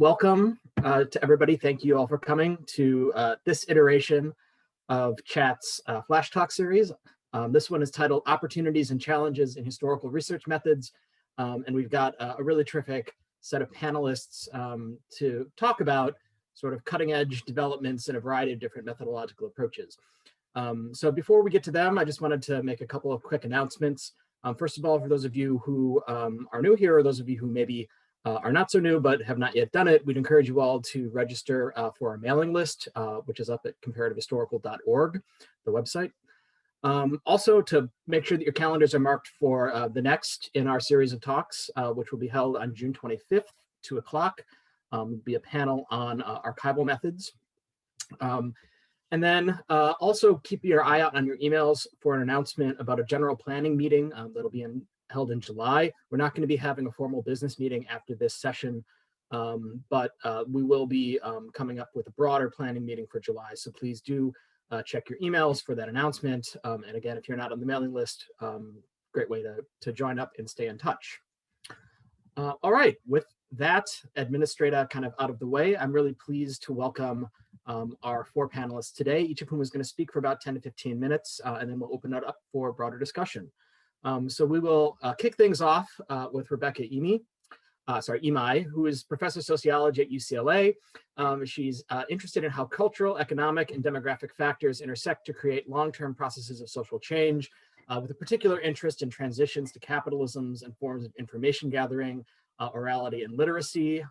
welcome to everybody. Thank you all for coming to this iteration of Chat's Flash Talk series. This one is titled Opportunities and Challenges in Historical Research Methods. And we've got a really terrific set of panelists to talk about sort of cutting edge developments in a variety of different methodological approaches. So before we get to them, I just wanted to make a couple of quick announcements. First of all, for those of you who are new here, or those of you who maybe are not so new but have not yet done it, we'd encourage you all to register for our mailing list, which is up at comparative.org, the website. Also, to make sure that your calendars are marked for the next in our series of talks, which will be held on June 25th, 2 o'clock. Will be a panel on archival methods. And then also keep your eye out on your emails for an announcement about a general planning meeting that'll be held in July. We're not going to be having a formal business meeting after this session, but we will be coming up with a broader planning meeting for July. So please do check your emails for that announcement. And again, if you're not on the mailing list, great way to join up and stay in touch. All right, with that administrator kind of out of the way, I'm really pleased to welcome our four panelists today, each of whom is going to speak for about 10 to 15 minutes, and then we'll open it up for broader discussion. So we will kick things off with Rebecca Emigh, who is professor of sociology at UCLA. She's interested in how cultural, economic, and demographic factors intersect to create long-term processes of social change, with a particular interest in transitions to capitalisms and forms of information gathering, orality, and literacy.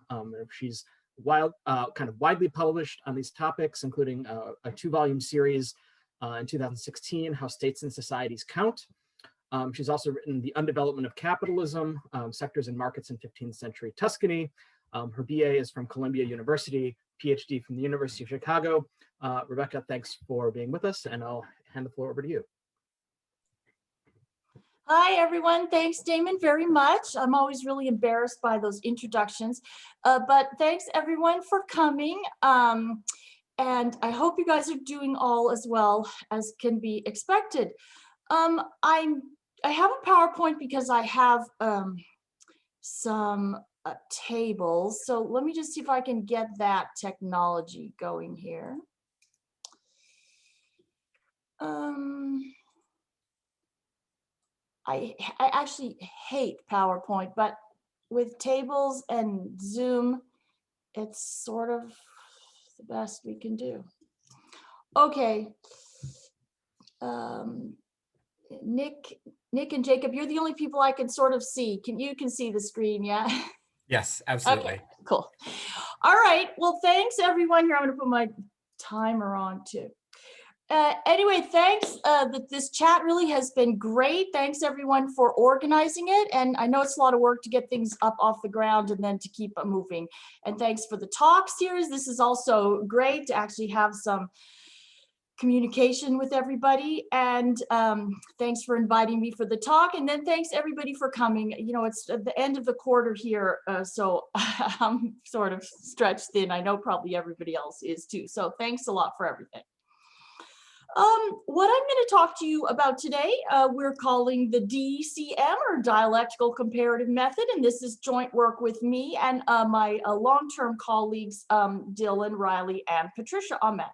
She's kind of widely published on these topics, including a 2-volume series in 2016, How States and Societies Count. She's also written The Undevelopment of Capitalism, Sectors and Markets in 15th Century Tuscany. Her BA is from Columbia University, PhD from the University of Chicago. Rebecca, thanks for being with us, and I'll hand the floor over to you. Hi, everyone. Thanks, Damon, very much. I'm always really embarrassed by those introductions, but thanks, everyone, for coming. And I hope you guys are doing all as well as can be expected. I have a PowerPoint because I have some tables. So let me just see if I can get that technology going here. I actually hate PowerPoint, but with tables and Zoom, it's sort of the best we can do. Okay. Nick and Jacob, you're the only people I can sort of see. You can see the screen, yeah? Yes, absolutely. Okay, cool. All right, well, thanks everyone. Here, I'm gonna put my timer on too. Anyway, thanks. This chat really has been great. Thanks everyone for organizing it. And I know it's a lot of work to get things up off the ground and then to keep it moving. And thanks for the talk series. This is also great to actually have some communication with everybody, and thanks for inviting me for the talk, and then thanks everybody for coming. You know, it's at the end of the quarter here, so I'm sort of stretched thin. I know probably everybody else is too, so thanks a lot for everything. What I'm going to talk to you about today, we're calling the DCM, or Dialectical Comparative Method, and this is joint work with me and my long-term colleagues, Dylan Riley and Patricia OMalley.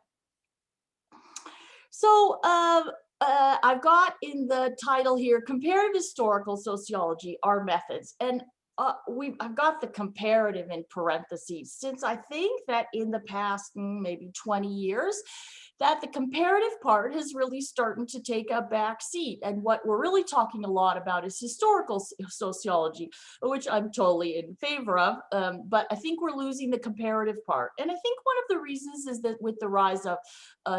So I've got in the title here, Comparative Historical Sociology, Our Methods. And I've got the comparative in parentheses, since I think that in the past maybe 20 years, that the comparative part has really started to take a back seat. And what we're really talking a lot about is historical sociology, which I'm totally in favor of, but I think we're losing the comparative part. And I think one of the reasons is that with the rise of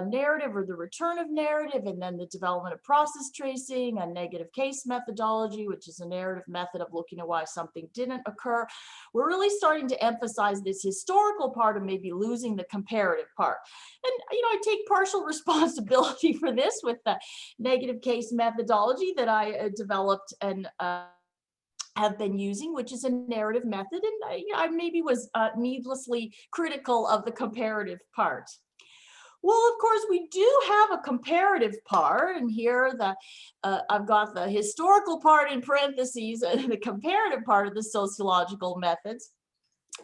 narrative, or the return of narrative, and then the development of process tracing and negative case methodology, which is a narrative method of looking at why something didn't occur, we're really starting to emphasize this historical part and maybe losing the comparative part. And, you know, I take partial responsibility for this with the negative case methodology that I developed and have been using, which is a narrative method. And I maybe was needlessly critical of the comparative part. Well, of course, we do have a comparative part, and here I've got the historical part in parentheses and the comparative part of the sociological methods.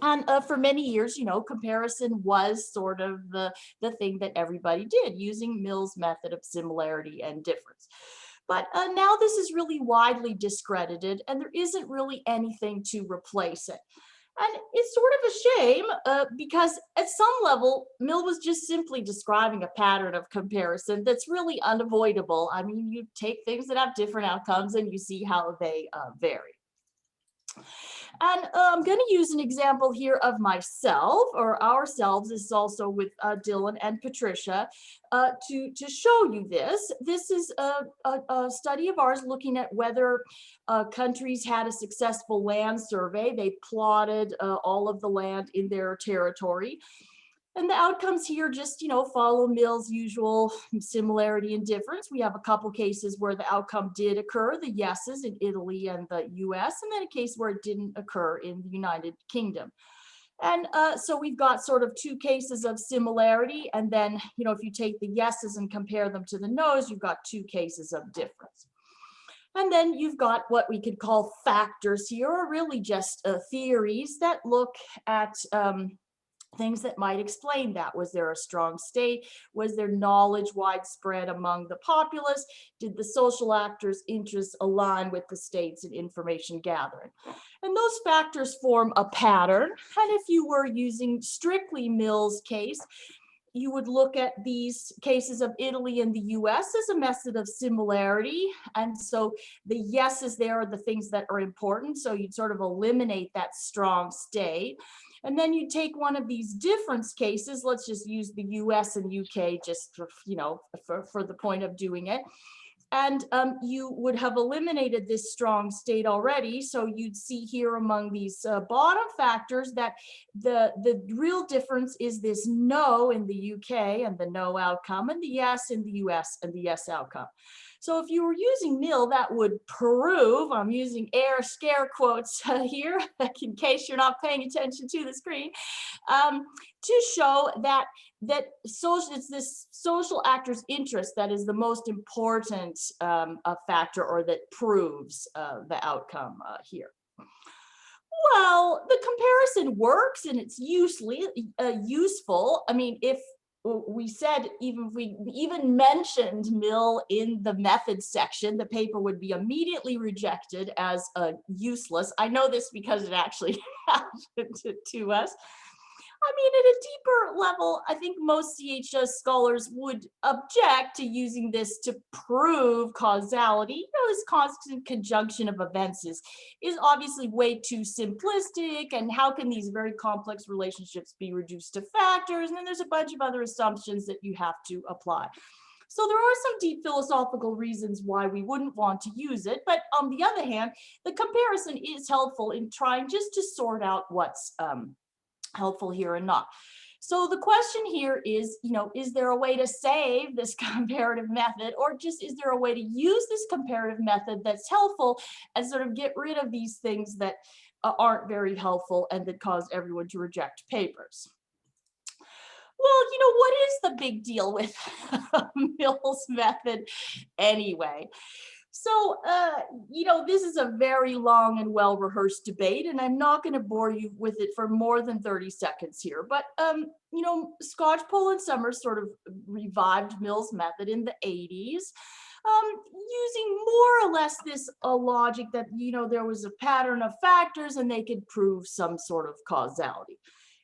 And for many years, comparison was sort of the thing that everybody did, using Mill's method of similarity and difference. But now this is really widely discredited, and there isn't really anything to replace it. And it's sort of a shame because at some level, Mill was just simply describing a pattern of comparison that's really unavoidable. I mean, you take things that have different outcomes and you see how they vary. And I'm going to use an example here of myself, or ourselves. This is also with Dylan and Patricia, to show you this. This is a study of ours looking at whether countries had a successful land survey. They plotted all of the land in their territory. And the outcomes here just, follow Mill's usual similarity and difference. We have a couple cases where the outcome did occur, the yeses in Italy and the US, and then a case where it didn't occur in the United Kingdom. And so we've got sort of two cases of similarity. And then, if you take the yeses and compare them to the no's, you've got two cases of difference. And then you've got what we could call factors here, or really just theories that look at things that might explain that. Was there a strong state? Was there knowledge widespread among the populace? Did the social actors' interests align with the state's in information gathering? And those factors form a pattern. And if you were using strictly Mill's case, you would look at these cases of Italy and the US as a method of similarity. And so the yeses there are the things that are important. So you'd sort of eliminate that strong state. And then you take one of these difference cases, let's just use the US and UK just for the point of doing it. And you would have eliminated this strong state already. So you'd see here among these bottom factors that the real difference is this no in the UK and the no outcome, and the yes in the US and the yes outcome. So if you were using Mill, that would prove, I'm using scare quotes here in case you're not paying attention to the screen, to show that it's this social actor's interest that is the most important factor, or that proves the outcome here. Well, the comparison works and it's useful. I mean, if we said, we even mentioned Mill in the methods section, the paper would be immediately rejected as useless. I know this because it actually happened to us. I mean, at a deeper level, I think most CHS scholars would object to using this to prove causality. This constant conjunction of events is obviously way too simplistic, and how can these very complex relationships be reduced to factors? And then there's a bunch of other assumptions that you have to apply. So there are some deep philosophical reasons why we wouldn't want to use it. But on the other hand, the comparison is helpful in trying just to sort out what's helpful here and not. So the question here is, is there a way to save this comparative method, or just is there a way to use this comparative method that's helpful and sort of get rid of these things that aren't very helpful and that cause everyone to reject papers? Well, what is the big deal with Mill's method anyway? So, this is a very long and well-rehearsed debate, and I'm not going to bore you with it for more than 30 seconds here. But, Skocpol and Summers sort of revived Mill's method in the 80s, using more or less this logic that, there was a pattern of factors and they could prove some sort of causality.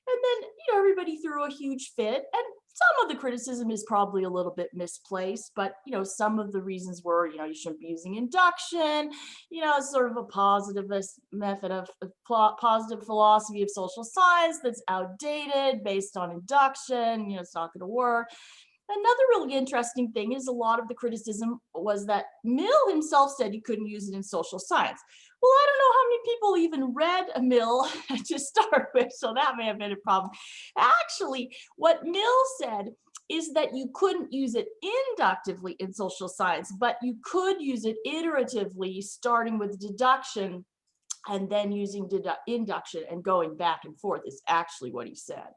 And then, everybody threw a huge fit, and some of the criticism is probably a little bit misplaced, but, some of the reasons were, you shouldn't be using induction, sort of a positivist method of positive philosophy of social science that's outdated based on induction, it's not going to work. Another really interesting thing is a lot of the criticism was that Mill himself said you couldn't use it in social science. Well, I don't know how many people even read a Mill to start with, so that may have been a problem. Actually, what Mill said is that you couldn't use it inductively in social science, but you could use it iteratively, starting with deduction and then using induction and going back and forth is actually what he said.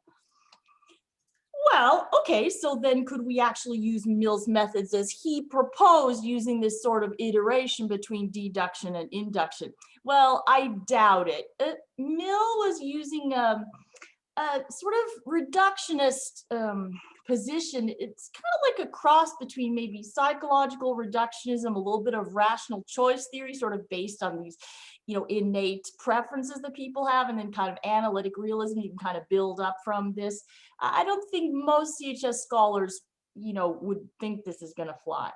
Well, okay, so then could we actually use Mill's methods as he proposed, using this sort of iteration between deduction and induction? Well, I doubt it. Mill was using a sort of reductionist position. It's kind of like a cross between maybe psychological reductionism, a little bit of rational choice theory, sort of based on these, innate preferences that people have, and then kind of analytic realism. You can kind of build up from this. I don't think most CHS scholars, would think this is going to fly.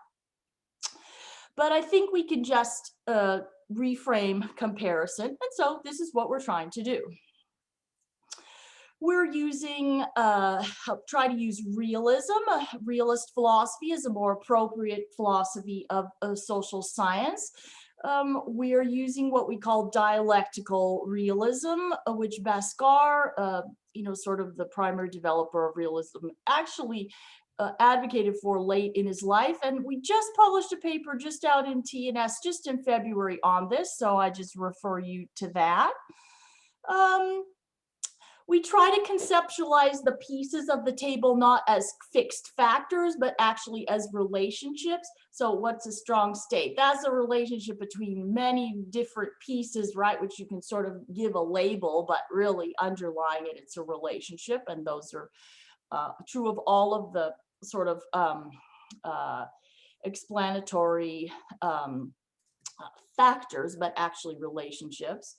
But I think we can just reframe comparison. And so this is what we're trying to do. We're using, try to use realism. Realist philosophy is a more appropriate philosophy of social science. We are using what we call dialectical realism, which Bhaskar, sort of the primary developer of realism, actually advocated for late in his life. And we just published a paper just out in TNS just in February on this, so I just refer you to that. We try to conceptualize the pieces of the table not as fixed factors, but actually as relationships. So what's a strong state? That's a relationship between many different pieces, right? Which you can sort of give a label, but really underlying it, it's a relationship. And those are true of all of the sort of explanatory factors, but actually relationships.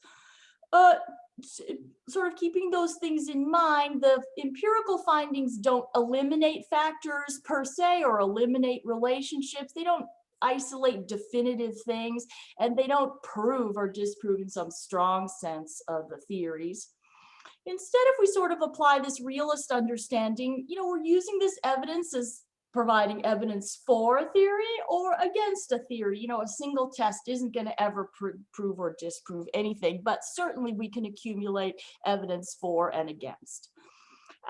Sort of keeping those things in mind, the empirical findings don't eliminate factors per se or eliminate relationships. They don't isolate definitive things, and they don't prove or disprove in some strong sense of the theories. Instead, if we sort of apply this realist understanding, we're using this evidence as providing evidence for a theory or against a theory. A single test isn't going to ever prove or disprove anything, but certainly we can accumulate evidence for and against.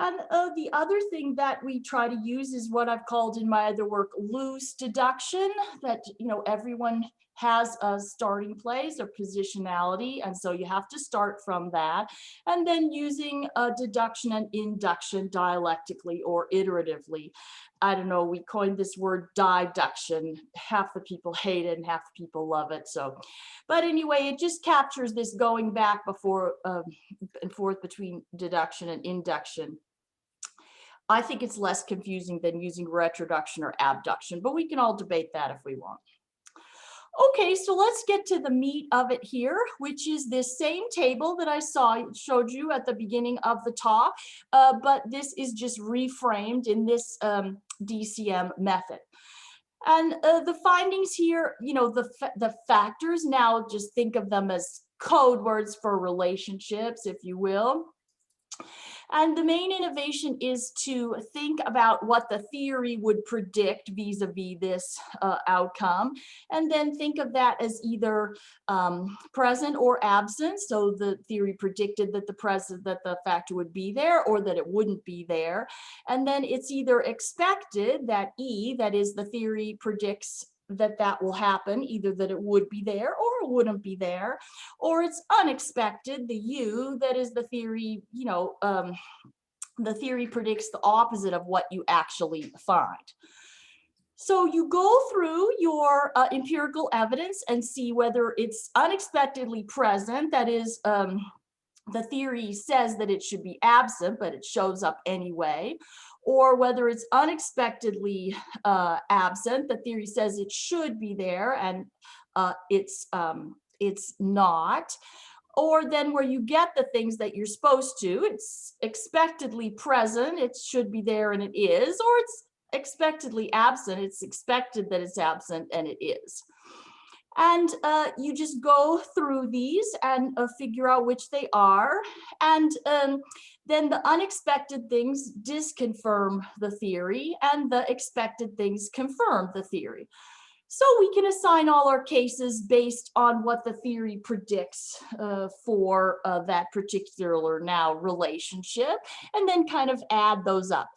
And the other thing that we try to use is what I've called in my other work loose deduction, that everyone has a starting place or positionality, and so you have to start from that, and then using deduction and induction dialectically or iteratively. I don't know, we coined this word diduction. Half the people hate it and half the people love it. So, but anyway, it just captures this going back before and forth between deduction and induction. I think it's less confusing than using retroduction or abduction, but we can all debate that if we want. Okay, so let's get to the meat of it here, which is this same table that I showed you at the beginning of the talk, but this is just reframed in this DCM method. And the findings here, the factors, now just think of them as code words for relationships, if you will. And the main innovation is to think about what the theory would predict vis-a-vis this outcome, and then think of that as either present or absent. So the theory predicted that the factor would be there or that it wouldn't be there. And then it's either expected, that E, that is the theory predicts that will happen, either that it would be there or it wouldn't be there, or it's unexpected, the U, that is the theory, the theory predicts the opposite of what you actually find. So you go through your empirical evidence and see whether it's unexpectedly present, that is, the theory says that it should be absent, but it shows up anyway, or whether it's unexpectedly absent, the theory says it should be there and it's not, or then where you get the things that you're supposed to, it's expectedly present, it should be there and it is, or it's expectedly absent, it's expected that it's absent and it is. And you just go through these and figure out which they are. And then the unexpected things disconfirm the theory and the expected things confirm the theory. So we can assign all our cases based on what the theory predicts for that particular now relationship, and then kind of add those up.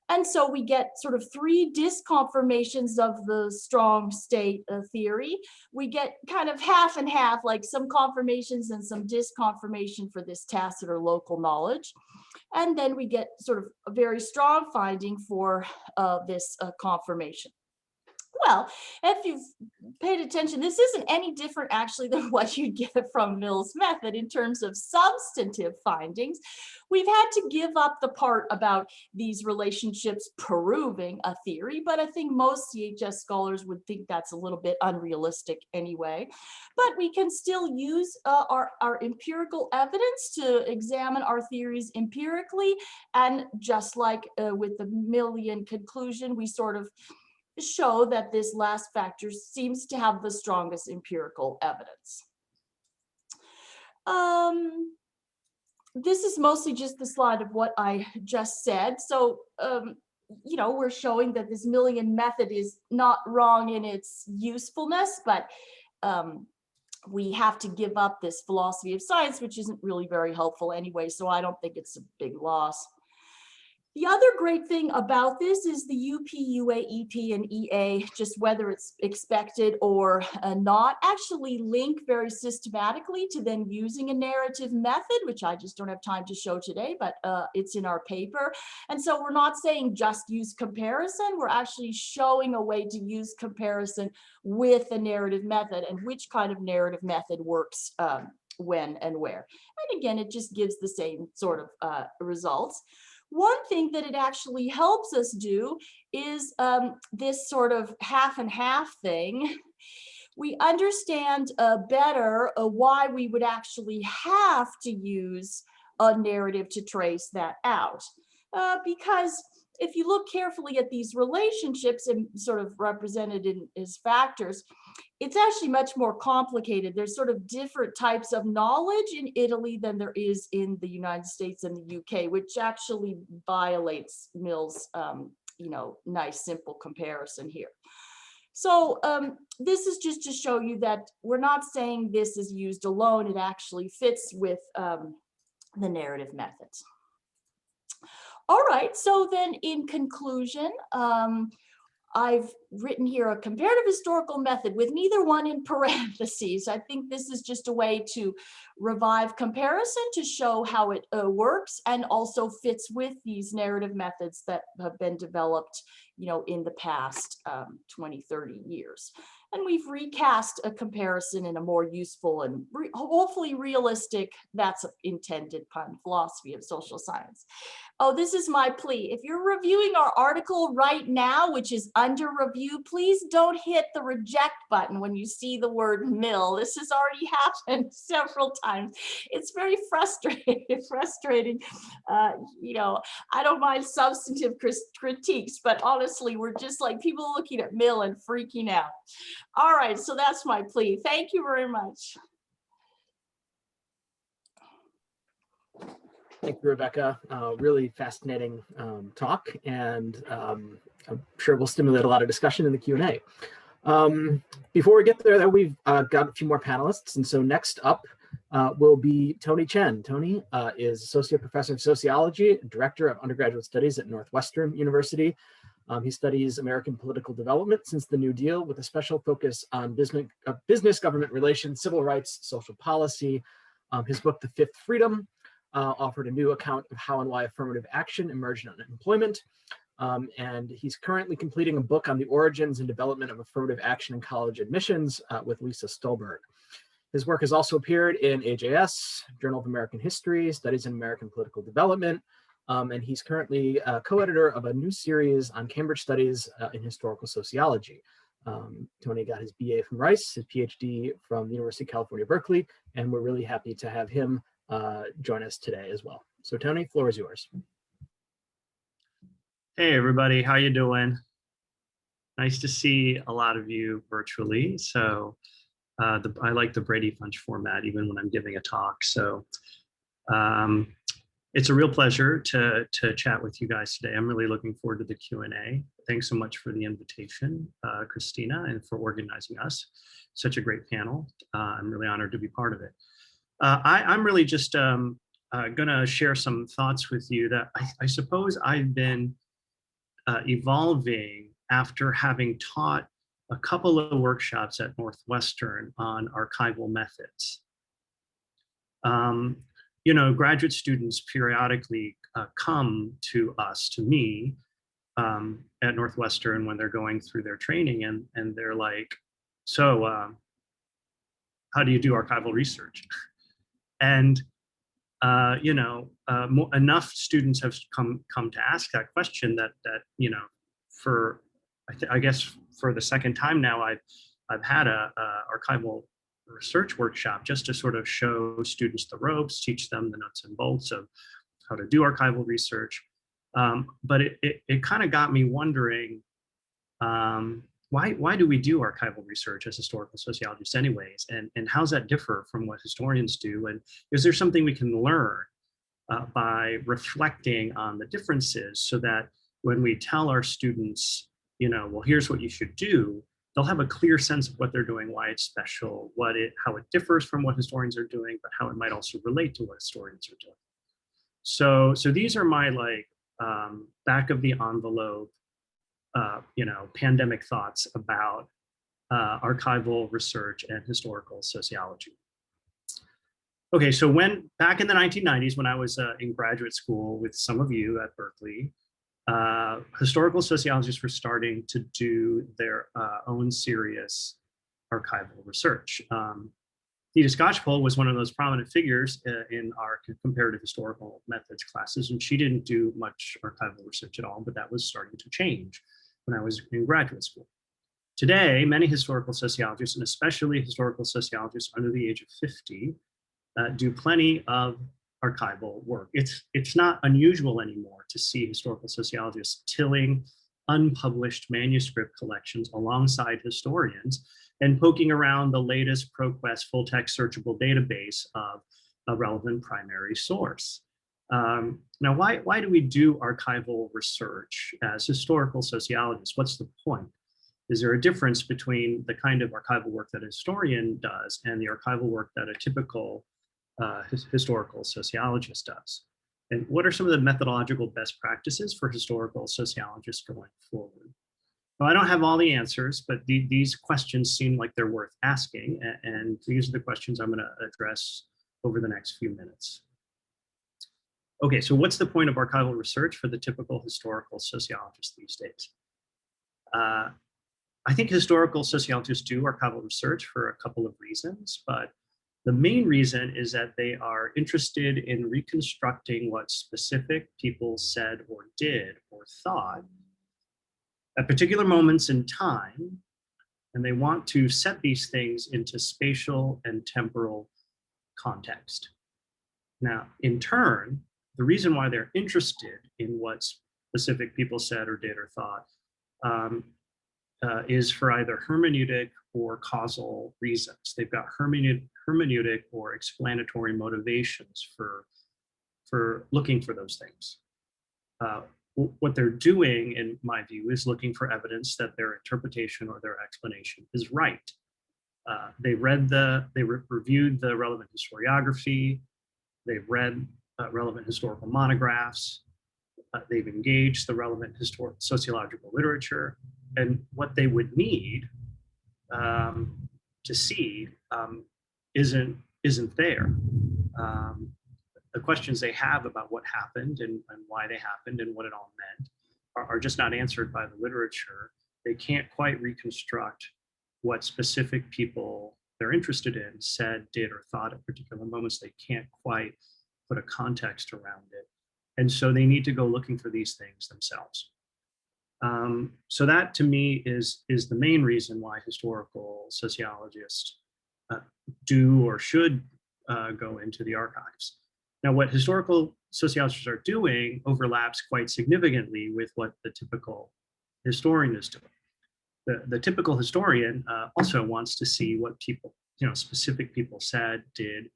And so we get sort of 3 disconfirmations of the strong state theory. We get kind of half and half, like some confirmations and some disconfirmation for this tacit or local knowledge. And then we get sort of a very strong finding for this confirmation. Well, if you've paid attention, this isn't any different actually than what you'd get from Mill's method in terms of substantive findings. We've had to give up the part about these relationships proving a theory, but I think most CHS scholars would think that's a little bit unrealistic anyway. But we can still use our empirical evidence to examine our theories empirically. And just like with the Millian conclusion, we sort of show that this last factor seems to have the strongest empirical evidence. This is mostly just the slide of what I just said. So, you know, we're showing that this Millian method is not wrong in its usefulness, but we have to give up this philosophy of science, which isn't really very helpful anyway, so I don't think it's a big loss. The other great thing about this is the UP, UA, EP, and EA, just whether it's expected or not, actually link very systematically to then using a narrative method, which I just don't have time to show today, but it's in our paper. And so we're not saying just use comparison, we're actually showing a way to use comparison with a narrative method and which kind of narrative method works when and where. And again, it just gives the same sort of results. One thing that it actually helps us do is this sort of half and half thing. We understand better why we would actually have to use a narrative to trace that out. Because if you look carefully at these relationships and sort of represented as factors, it's actually much more complicated. There's sort of different types of knowledge in Italy than there is in the United States and the UK, which actually violates Mill's, you know, nice simple comparison here. So this is just to show you that we're not saying this is used alone. It actually fits with the narrative methods. All right, so then in conclusion, I've written here a comparative historical method with neither one in parentheses. I think this is just a way to revive comparison to show how it works and also fits with these narrative methods that have been developed, you know, in the past 20, 30 years. And we've recast a comparison in a more useful and hopefully realistic, that's intended pun, philosophy of social science. Oh, this is my plea. If you're reviewing our article right now, which is under review, please don't hit the reject button when you see the word Mill. This has already happened several times. It's very frustrating. You know, I don't mind substantive critiques, but honestly, we're just like people looking at Mill and freaking out. All right, so that's my plea. Thank you very much. Thank you, Rebecca. Really fascinating talk, and I'm sure we'll stimulate a lot of discussion in the Q&A. Before we get there, though, we've got a few more panelists, and so next up will be Tony Chen. Tony is Associate Professor of Sociology, Director of Undergraduate Studies at Northwestern University. He studies American political development since the New Deal with a special focus on business-government relations, civil rights, social policy. His book, The Fifth Freedom, offered a new account of how and why affirmative action emerged on unemployment. And he's currently completing a book on the origins and development of affirmative action in college admissions with Lisa Stolberg. His work has also appeared in AJS, Journal of American History, Studies in American Political Development, and he's currently co-editor of a new series on Cambridge Studies in Historical Sociology. Tony got his BA from Rice, his PhD from the University of California, Berkeley, and we're really happy to have him join us today as well. So Tony, floor is yours. Hey everybody, how you doing? Nice to see a lot of you virtually. So I like the Brady Bunch format even when I'm giving a talk. So it's a real pleasure to chat with you guys today. I'm really looking forward to the Q&A. Thanks so much for the invitation, Cristina, and for organizing us. Such a great panel. I'm really honored to be part of it. I'm really just gonna share some thoughts with you that I suppose I've been evolving after having taught a couple of workshops at Northwestern on archival methods. graduate students periodically come to us, to me, at Northwestern when they're going through their training, and they're like, so how do you do archival research? And enough students have come to ask that question that for I guess for the second time now, I've had a archival research workshop just to sort of show students the ropes, teach them the nuts and bolts of how to do archival research. But it kind of got me wondering, why do we do archival research as historical sociologists anyways? And how does that differ from what historians do? And is there something we can learn by reflecting on the differences, so that when we tell our students, well, here's what you should do, they'll have a clear sense of what they're doing, why it's special, how it differs from what historians are doing, but how it might also relate to what historians are doing. So these are my back of the envelope, pandemic thoughts about archival research and historical sociology. Okay, so back in the 1990s, when I was in graduate school with some of you at Berkeley, historical sociologists were starting to do their own serious archival research. Theda Skocpol was one of those prominent figures in our comparative historical methods classes, and she didn't do much archival research at all, but that was starting to change when I was in graduate school. Today, many historical sociologists, and especially historical sociologists under the age of 50, do plenty of archival work. It's not unusual anymore to see historical sociologists tilling unpublished manuscript collections alongside historians and poking around the latest ProQuest full-text searchable database of a relevant primary source. Now, why do we do archival research as historical sociologists? What's the point? Is there a difference between the kind of archival work that a historian does and the archival work that a typical historical sociologist does? And what are some of the methodological best practices for historical sociologists going forward? Well, I don't have all the answers, but these questions seem like they're worth asking, and these are the questions I'm going to address over the next few minutes. Okay, so what's the point of archival research for the typical historical sociologist these days? I think historical sociologists do archival research for a couple of reasons, but the main reason is that they are interested in reconstructing what specific people said or did or thought at particular moments in time, and they want to set these things into spatial and temporal context. Now, in turn, the reason why they're interested in what specific people said or did or thought is for either hermeneutic or causal reasons. They've got hermeneutic or explanatory motivations for looking for those things. What they're doing, in my view, is looking for evidence that their interpretation or their explanation is right. They reviewed the relevant historiography, they've read relevant historical monographs, they've engaged the relevant sociological literature, and what they would need to see isn't there. The questions they have about what happened and why they happened and what it all meant are just not answered by the literature. They can't quite reconstruct what specific people they're interested in said, did, or thought at particular moments. They can't quite put a context around it. And so they need to go looking for these things themselves. So that, to me, is the main reason why historical sociologists do or should go into the archives. Now, what historical sociologists are doing overlaps quite significantly with what the typical historian is doing. The typical historian also wants to see what people, specific people said, did,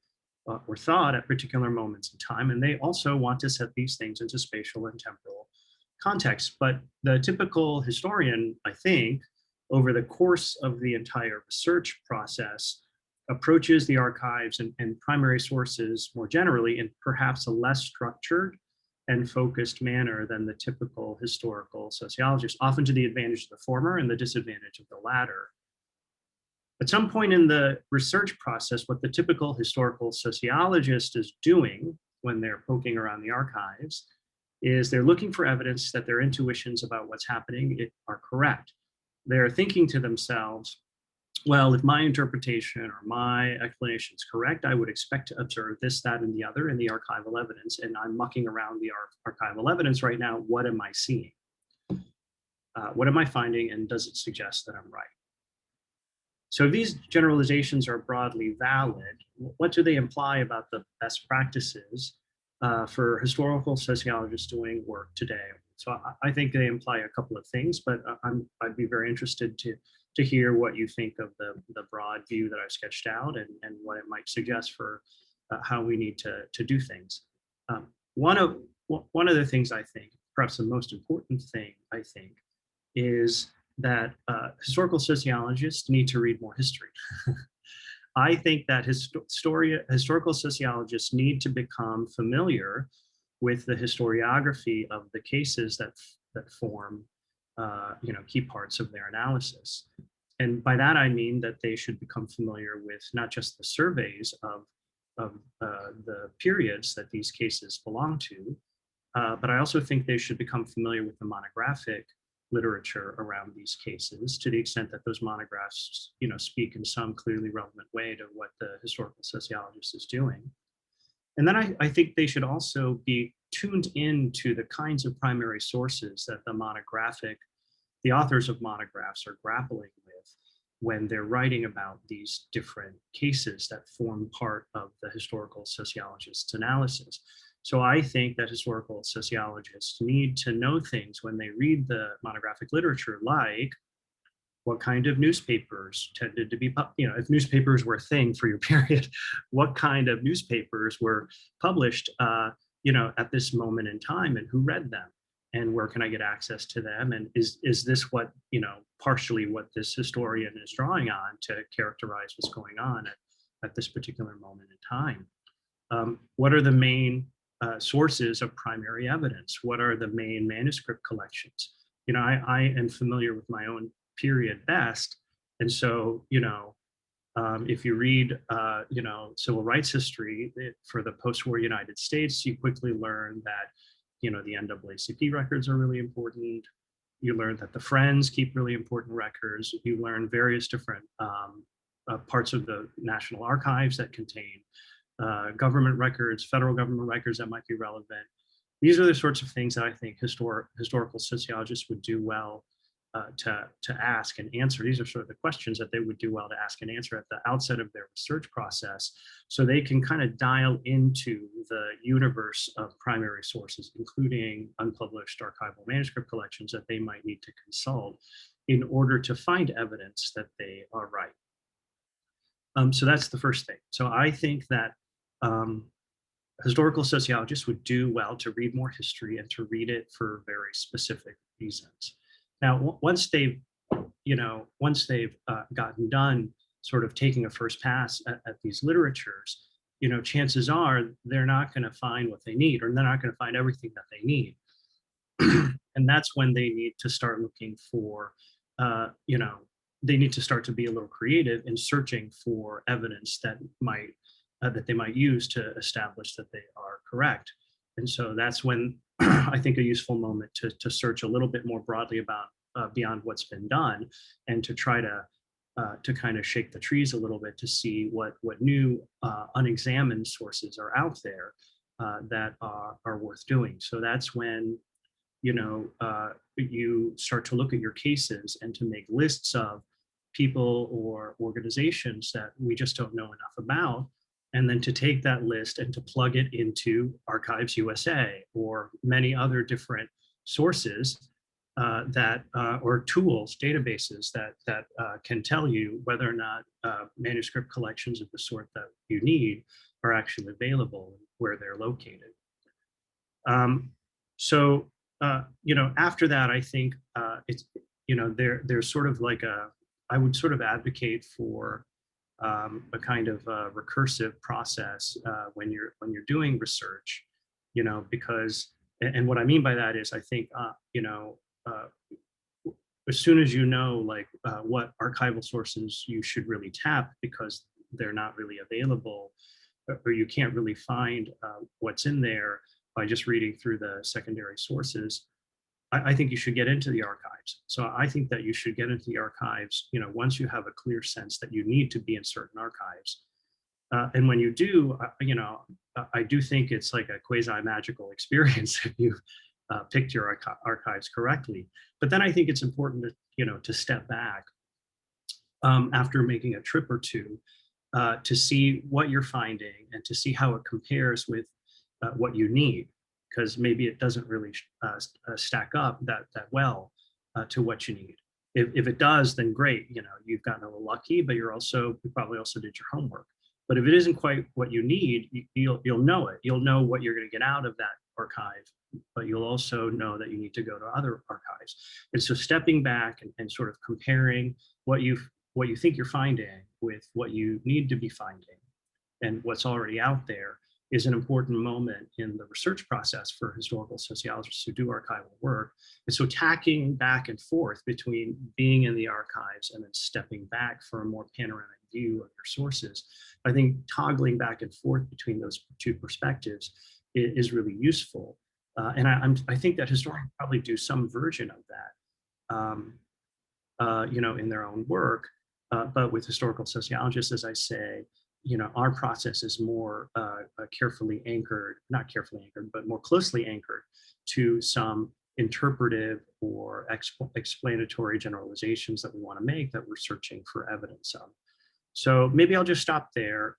or thought at particular moments in time, and they also want to set these things into spatial and temporal context. But the typical historian, I think, over the course of the entire research process, approaches the archives and primary sources more generally in perhaps a less structured and focused manner than the typical historical sociologist, often to the advantage of the former and the disadvantage of the latter. At some point in the research process, what the typical historical sociologist is doing when they're poking around the archives is they're looking for evidence that their intuitions about what's happening are correct. They're thinking to themselves, well, if my interpretation or my explanation is correct, I would expect to observe this, that, and the other in the archival evidence. And I'm mucking around the archival evidence right now. What am I seeing? What am I finding? And does it suggest that I'm right? So these generalizations are broadly valid. What do they imply about the best practices for historical sociologists doing work today? So I think they imply a couple of things, but I'd be very interested to hear what you think of the broad view that I've sketched out and what it might suggest for how we need to do things. One of the things I think, perhaps the most important thing I think, is that historical sociologists need to read more history. I think that historical sociologists need to become familiar with the historiography of the cases that form key parts of their analysis. And by that, I mean that they should become familiar with not just the surveys of the periods that these cases belong to, but I also think they should become familiar with the monographic literature around these cases, to the extent that those monographs, speak in some clearly relevant way to what the historical sociologist is doing. And then I think they should also be tuned into the kinds of primary sources that the authors of monographs are grappling with when they're writing about these different cases that form part of the historical sociologist's analysis. So I think that historical sociologists need to know things when they read the monographic literature, like what kind of newspapers tended to be, if newspapers were a thing for your period, what kind of newspapers were published, at this moment in time, and who read them, and where can I get access to them, and is this what, partially what this historian is drawing on to characterize what's going on at this particular moment in time? What are the main sources of primary evidence? What are the main manuscript collections? I am familiar with my own period best. And so, if you read, civil rights history for the post-war United States, you quickly learn that, the NAACP records are really important. You learn that the Friends keep really important records. You learn various different parts of the National Archives that contain government records, federal government records that might be relevant. These are the sorts of things that I think historical sociologists would do well to ask and answer. These are sort of the questions that they would do well to ask and answer at the outset of their research process, so they can kind of dial into the universe of primary sources, including unpublished archival manuscript collections that they might need to consult in order to find evidence that they are right. So that's the first thing. So I think that historical sociologists would do well to read more history and to read it for very specific reasons. Now, once they've gotten done sort of taking a first pass at these literatures, chances are they're not going to find what they need, or they're not going to find everything that they need. And that's when they need to start looking for, they need to start to be a little creative in searching for evidence that they might use to establish that they are correct. And so that's when I think a useful moment to search a little bit more broadly about beyond what's been done, and to try to kind of shake the trees a little bit to see what new unexamined sources are out there that are worth doing. So that's when you start to look at your cases and to make lists of people or organizations that we just don't know enough about, and then to take that list and to plug it into Archives USA or many other different sources or tools, databases that can tell you whether or not manuscript collections of the sort that you need are actually available where they're located. After that, I think it's, there's sort of like I would sort of advocate for a kind of recursive process when you're doing research, because, and what I mean by that is I think, as soon as you know like what archival sources you should really tap because they're not really available, or you can't really find what's in there by just reading through the secondary sources, I think you should get into the archives. So I think that you should get into the archives, once you have a clear sense that you need to be in certain archives. And when you do, I do think it's like a quasi-magical experience if you picked your archives correctly. But then I think it's important to step back after making a trip or two to see what you're finding and to see how it compares with what you need, because maybe it doesn't really stack up that well to what you need. If it does, then great, you've gotten a little lucky, but you probably also did your homework. But if it isn't quite what you need, you'll know it. You'll know what you're going to get out of that archive, but you'll also know that you need to go to other archives. And so stepping back and sort of comparing what you think you're finding with what you need to be finding and what's already out there is an important moment in the research process for historical sociologists who do archival work. And so tacking back and forth between being in the archives and then stepping back for a more panoramic view of your sources, I think toggling back and forth between those two perspectives is really useful. And I think that historians probably do some version of that, in their own work. But with historical sociologists, as I say, our process is more carefully anchored, not carefully anchored, but more closely anchored to some interpretive or explanatory generalizations that we want to make that we're searching for evidence of. So maybe I'll just stop there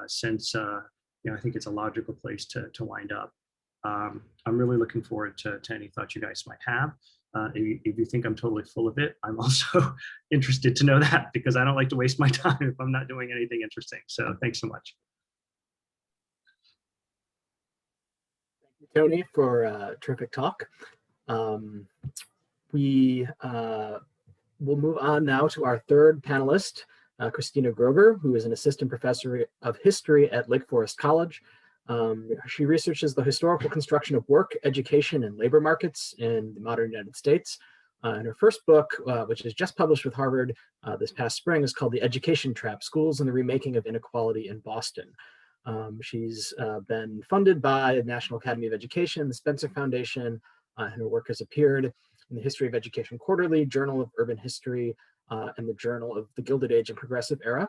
since I think it's a logical place to wind up. I'm really looking forward to any thoughts you guys might have. If you think I'm totally full of it, I'm also interested to know that, because I don't like to waste my time if I'm not doing anything interesting. So thanks so much. Thank you, Tony, for a terrific talk. We will move on now to our third panelist, Cristina Groeger, who is an assistant professor of history at Lake Forest College. She researches the historical construction of work, education, and labor markets in the modern United States. And her first book, which is just published with Harvard this past spring, is called The Education Trap: Schools and the Remaking of Inequality in Boston. She's been funded by the National Academy of Education, the Spencer Foundation, and her work has appeared in the History of Education Quarterly, Journal of Urban History, and the Journal of the Gilded Age and Progressive Era.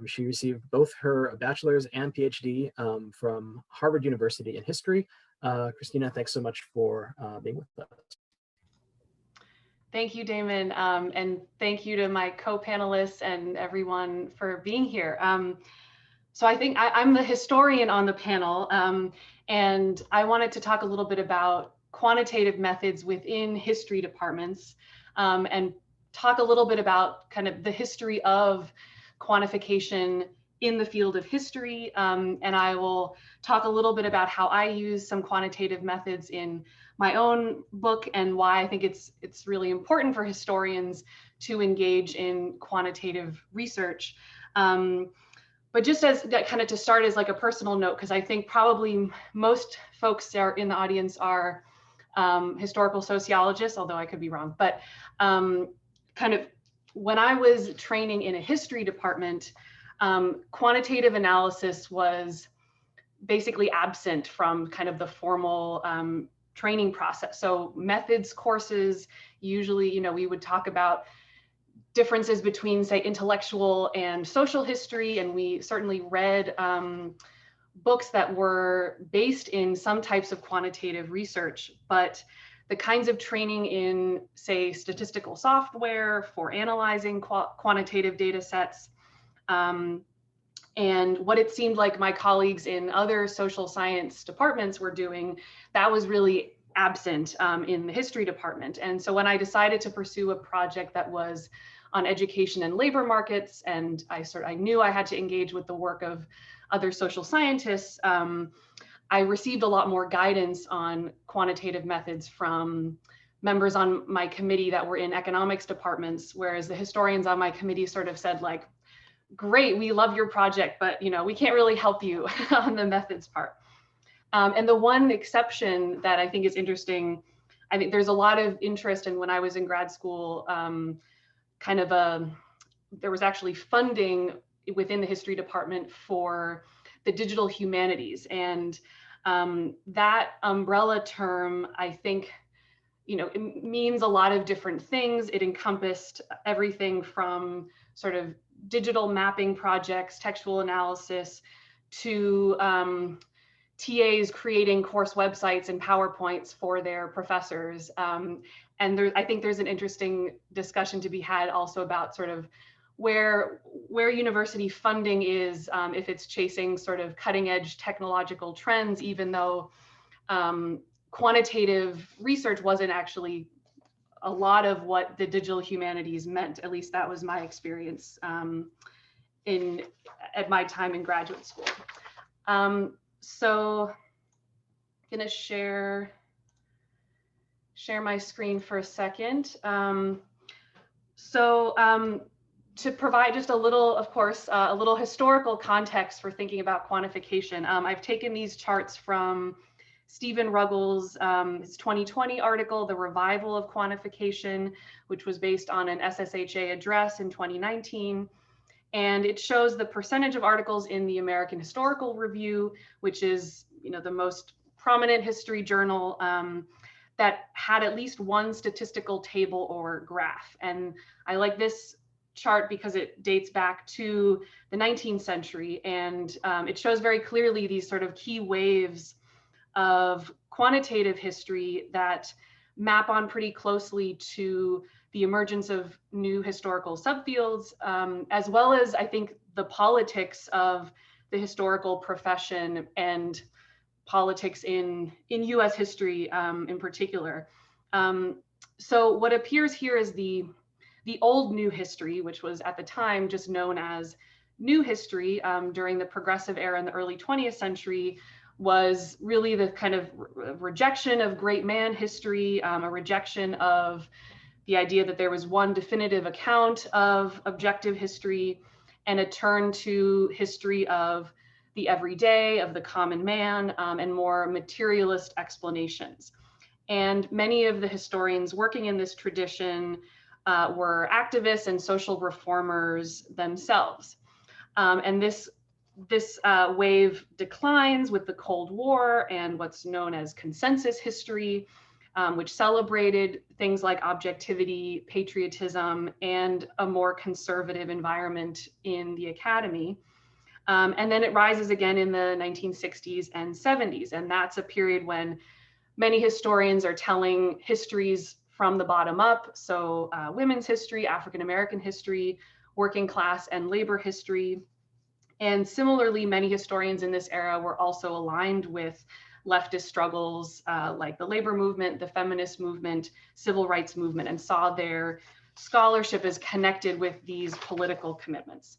She received both her bachelor's and PhD from Harvard University in history. Cristina, thanks so much for being with us. Thank you, Damon, and thank you to my co-panelists and everyone for being here. So I think I'm the historian on the panel, and I wanted to talk a little bit about quantitative methods within history departments, and talk a little bit about kind of the history of quantification in the field of history. And I will talk a little bit about how I use some quantitative methods in my own book and why I think it's really important for historians to engage in quantitative research. But just as kind of to start as like a personal note, because I think probably most folks are in the audience are historical sociologists, although I could be wrong, but kind of when I was training in a history department, quantitative analysis was basically absent from kind of the formal training process. So methods courses, usually, we would talk about differences between, say, intellectual and social history, and we certainly read books that were based in some types of quantitative research, but the kinds of training in, say, statistical software for analyzing quantitative data sets, and what it seemed like my colleagues in other social science departments were doing, that was really absent in the history department. And so when I decided to pursue a project that was on education and labor markets, and I knew I had to engage with the work of other social scientists, I received a lot more guidance on quantitative methods from members on my committee that were in economics departments, whereas the historians on my committee sort of said like, great, we love your project, but we can't really help you on the methods part. And the one exception that I think is interesting, I think there's a lot of interest, and when I was in grad school, there was actually funding within the history department for the digital humanities. And that umbrella term, I think, it means a lot of different things. It encompassed everything from sort of digital mapping projects, textual analysis, to TAs creating course websites and PowerPoints for their professors. And I think there's an interesting discussion to be had also about sort of where university funding is, if it's chasing sort of cutting edge technological trends, even though quantitative research wasn't actually a lot of what the digital humanities meant. At least that was my experience at my time in graduate school. So I'm gonna share my screen for a second. To provide just a little, of course, a little historical context for thinking about quantification, I've taken these charts from Stephen Ruggles' his 2020 article, The Revival of Quantification, which was based on an SSHA address in 2019. And it shows the percentage of articles in the American Historical Review, which is the most prominent history journal, that had at least one statistical table or graph. And I like this chart because it dates back to the 19th century, and it shows very clearly these sort of key waves of quantitative history that map on pretty closely to the emergence of new historical subfields, as well as, I think, the politics of the historical profession and politics in US history in particular. So what appears here is the old new history, which was at the time just known as new history during the progressive era in the early 20th century, was really the kind of rejection of great man history, a rejection of the idea that there was one definitive account of objective history, and a turn to history of the everyday, of the common man, and more materialist explanations. And many of the historians working in this tradition were activists and social reformers themselves. And this wave declines with the Cold War and what's known as consensus history, which celebrated things like objectivity, patriotism, and a more conservative environment in the academy. And then it rises again in the 1960s and 70s. And that's a period when many historians are telling histories from the bottom up. So women's history, African-American history, working class and labor history. And similarly, many historians in this era were also aligned with leftist struggles like the labor movement, the feminist movement, civil rights movement, and saw their scholarship as connected with these political commitments.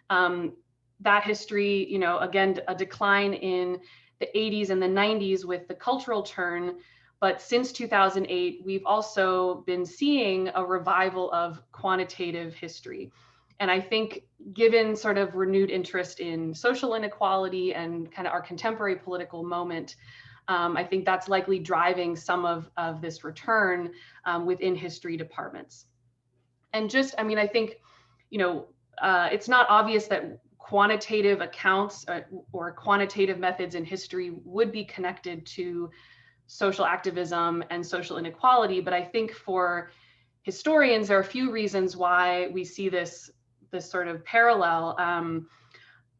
That history, again, a decline in the 80s and the 90s with the cultural turn. But since 2008, we've also been seeing a revival of quantitative history. And I think given sort of renewed interest in social inequality and kind of our contemporary political moment, I think that's likely driving some of this return within history departments. And just, I think, it's not obvious that quantitative accounts or quantitative methods in history would be connected to social activism and social inequality. But I think for historians, there are a few reasons why we see this sort of parallel.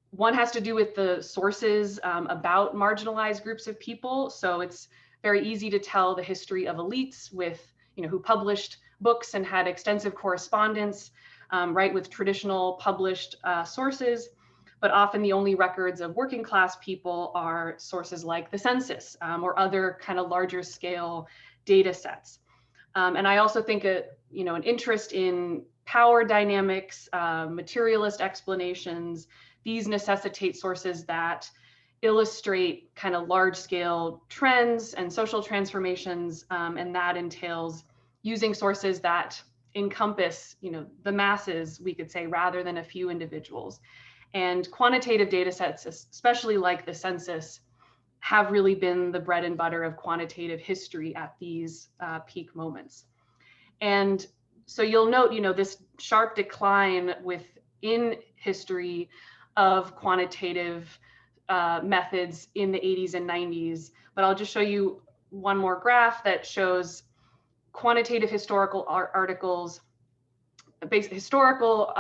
One has to do with the sources about marginalized groups of people. So it's very easy to tell the history of elites with, who published books and had extensive correspondence, right, with traditional published sources. But often the only records of working class people are sources like the census or other kind of larger scale data sets. And I also think an interest in power dynamics, materialist explanations, these necessitate sources that illustrate kind of large scale trends and social transformations. And that entails using sources that encompass, the masses, we could say, rather than a few individuals. And quantitative data sets, especially like the census, have really been the bread and butter of quantitative history at these peak moments. And so you'll note, this sharp decline within history of quantitative methods in the 80s and 90s. But I'll just show you one more graph that shows quantitative historical articles, historical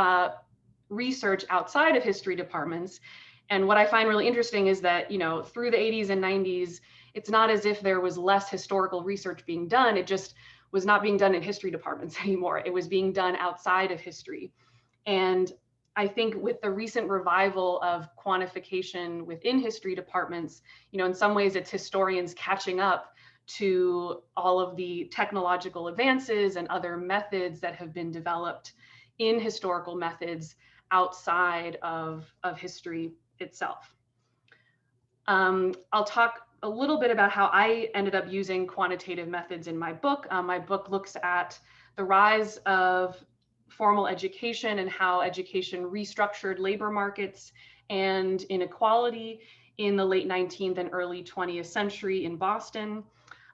research outside of history departments. And what I find really interesting is that, through the 80s and 90s, it's not as if there was less historical research being done. It just was not being done in history departments anymore. It was being done outside of history. And I think with the recent revival of quantification within history departments, in some ways it's historians catching up to all of the technological advances and other methods that have been developed in historical methods outside of history itself. I'll talk a little bit about how I ended up using quantitative methods in my book. My book looks at the rise of formal education and how education restructured labor markets and inequality in the late 19th and early 20th century in Boston.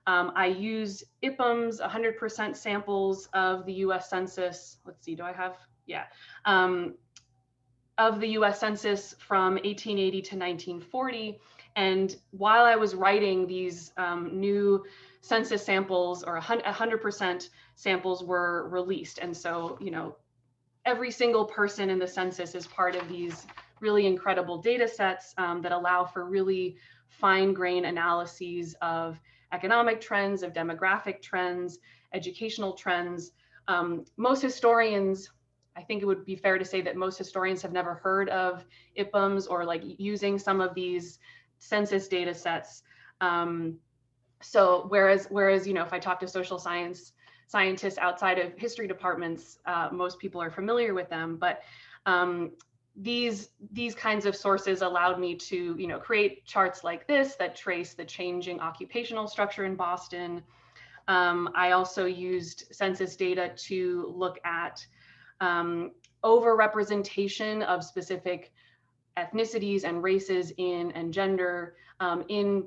I use IPM's 100% samples of the US Census. Let's see, do I have? Yeah. Of the US Census from 1880 to 1940. And while I was writing these new census samples, or 100% samples were released. And so, every single person in the census is part of these really incredible data sets that allow for really fine-grained analyses of economic trends, of demographic trends, educational trends. Most historians, I think it would be fair to say that most historians have never heard of IPMs or like using some of these census data sets. So whereas if I talk to social scientists outside of history departments, most people are familiar with them. But these kinds of sources allowed me to create charts like this that trace the changing occupational structure in Boston. I also used census data to look at overrepresentation of specific ethnicities and races and gender in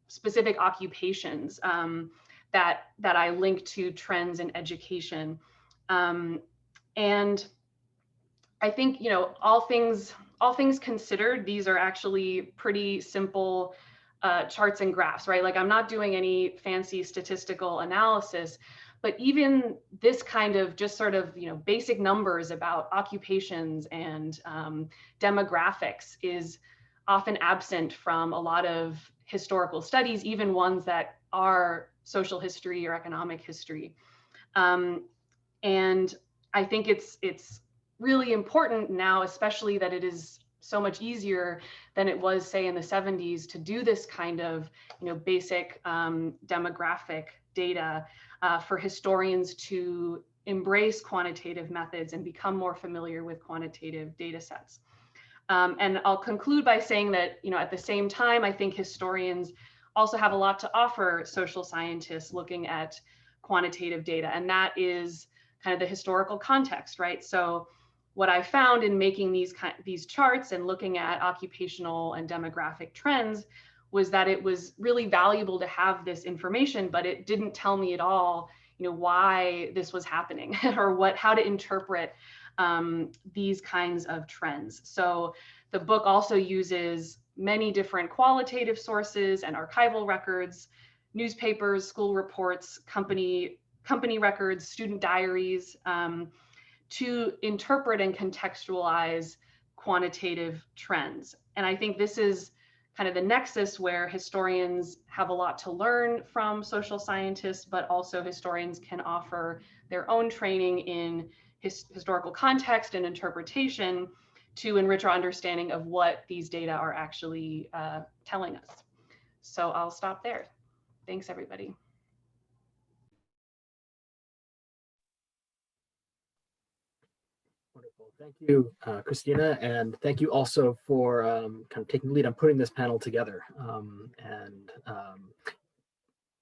specific occupations that I link to trends in education. And I think, all things considered, these are actually pretty simple charts and graphs, right? Like I'm not doing any fancy statistical analysis, but even this kind of just sort of, basic numbers about occupations and demographics is often absent from a lot of historical studies, even ones that are social history or economic history. And I think it's really important now, especially that it is so much easier than it was, say, in the 70s to do this kind of, basic demographic data for historians to embrace quantitative methods and become more familiar with quantitative data sets. And I'll conclude by saying that, at the same time, I think historians also have a lot to offer social scientists looking at quantitative data, and that is kind of the historical context, right? So what I found in making these charts and looking at occupational and demographic trends was that it was really valuable to have this information, but it didn't tell me at all, why this was happening or how to interpret these kinds of trends. So the book also uses many different qualitative sources and archival records, newspapers, school reports, company records, student diaries, to interpret and contextualize quantitative trends. And I think this is kind of the nexus where historians have a lot to learn from social scientists, but also historians can offer their own training in historical context and interpretation to enrich our understanding of what these data are actually telling us. So I'll stop there. Thanks, everybody. Wonderful. Thank you, Cristina, and thank you also for kind of taking the lead on putting this panel together.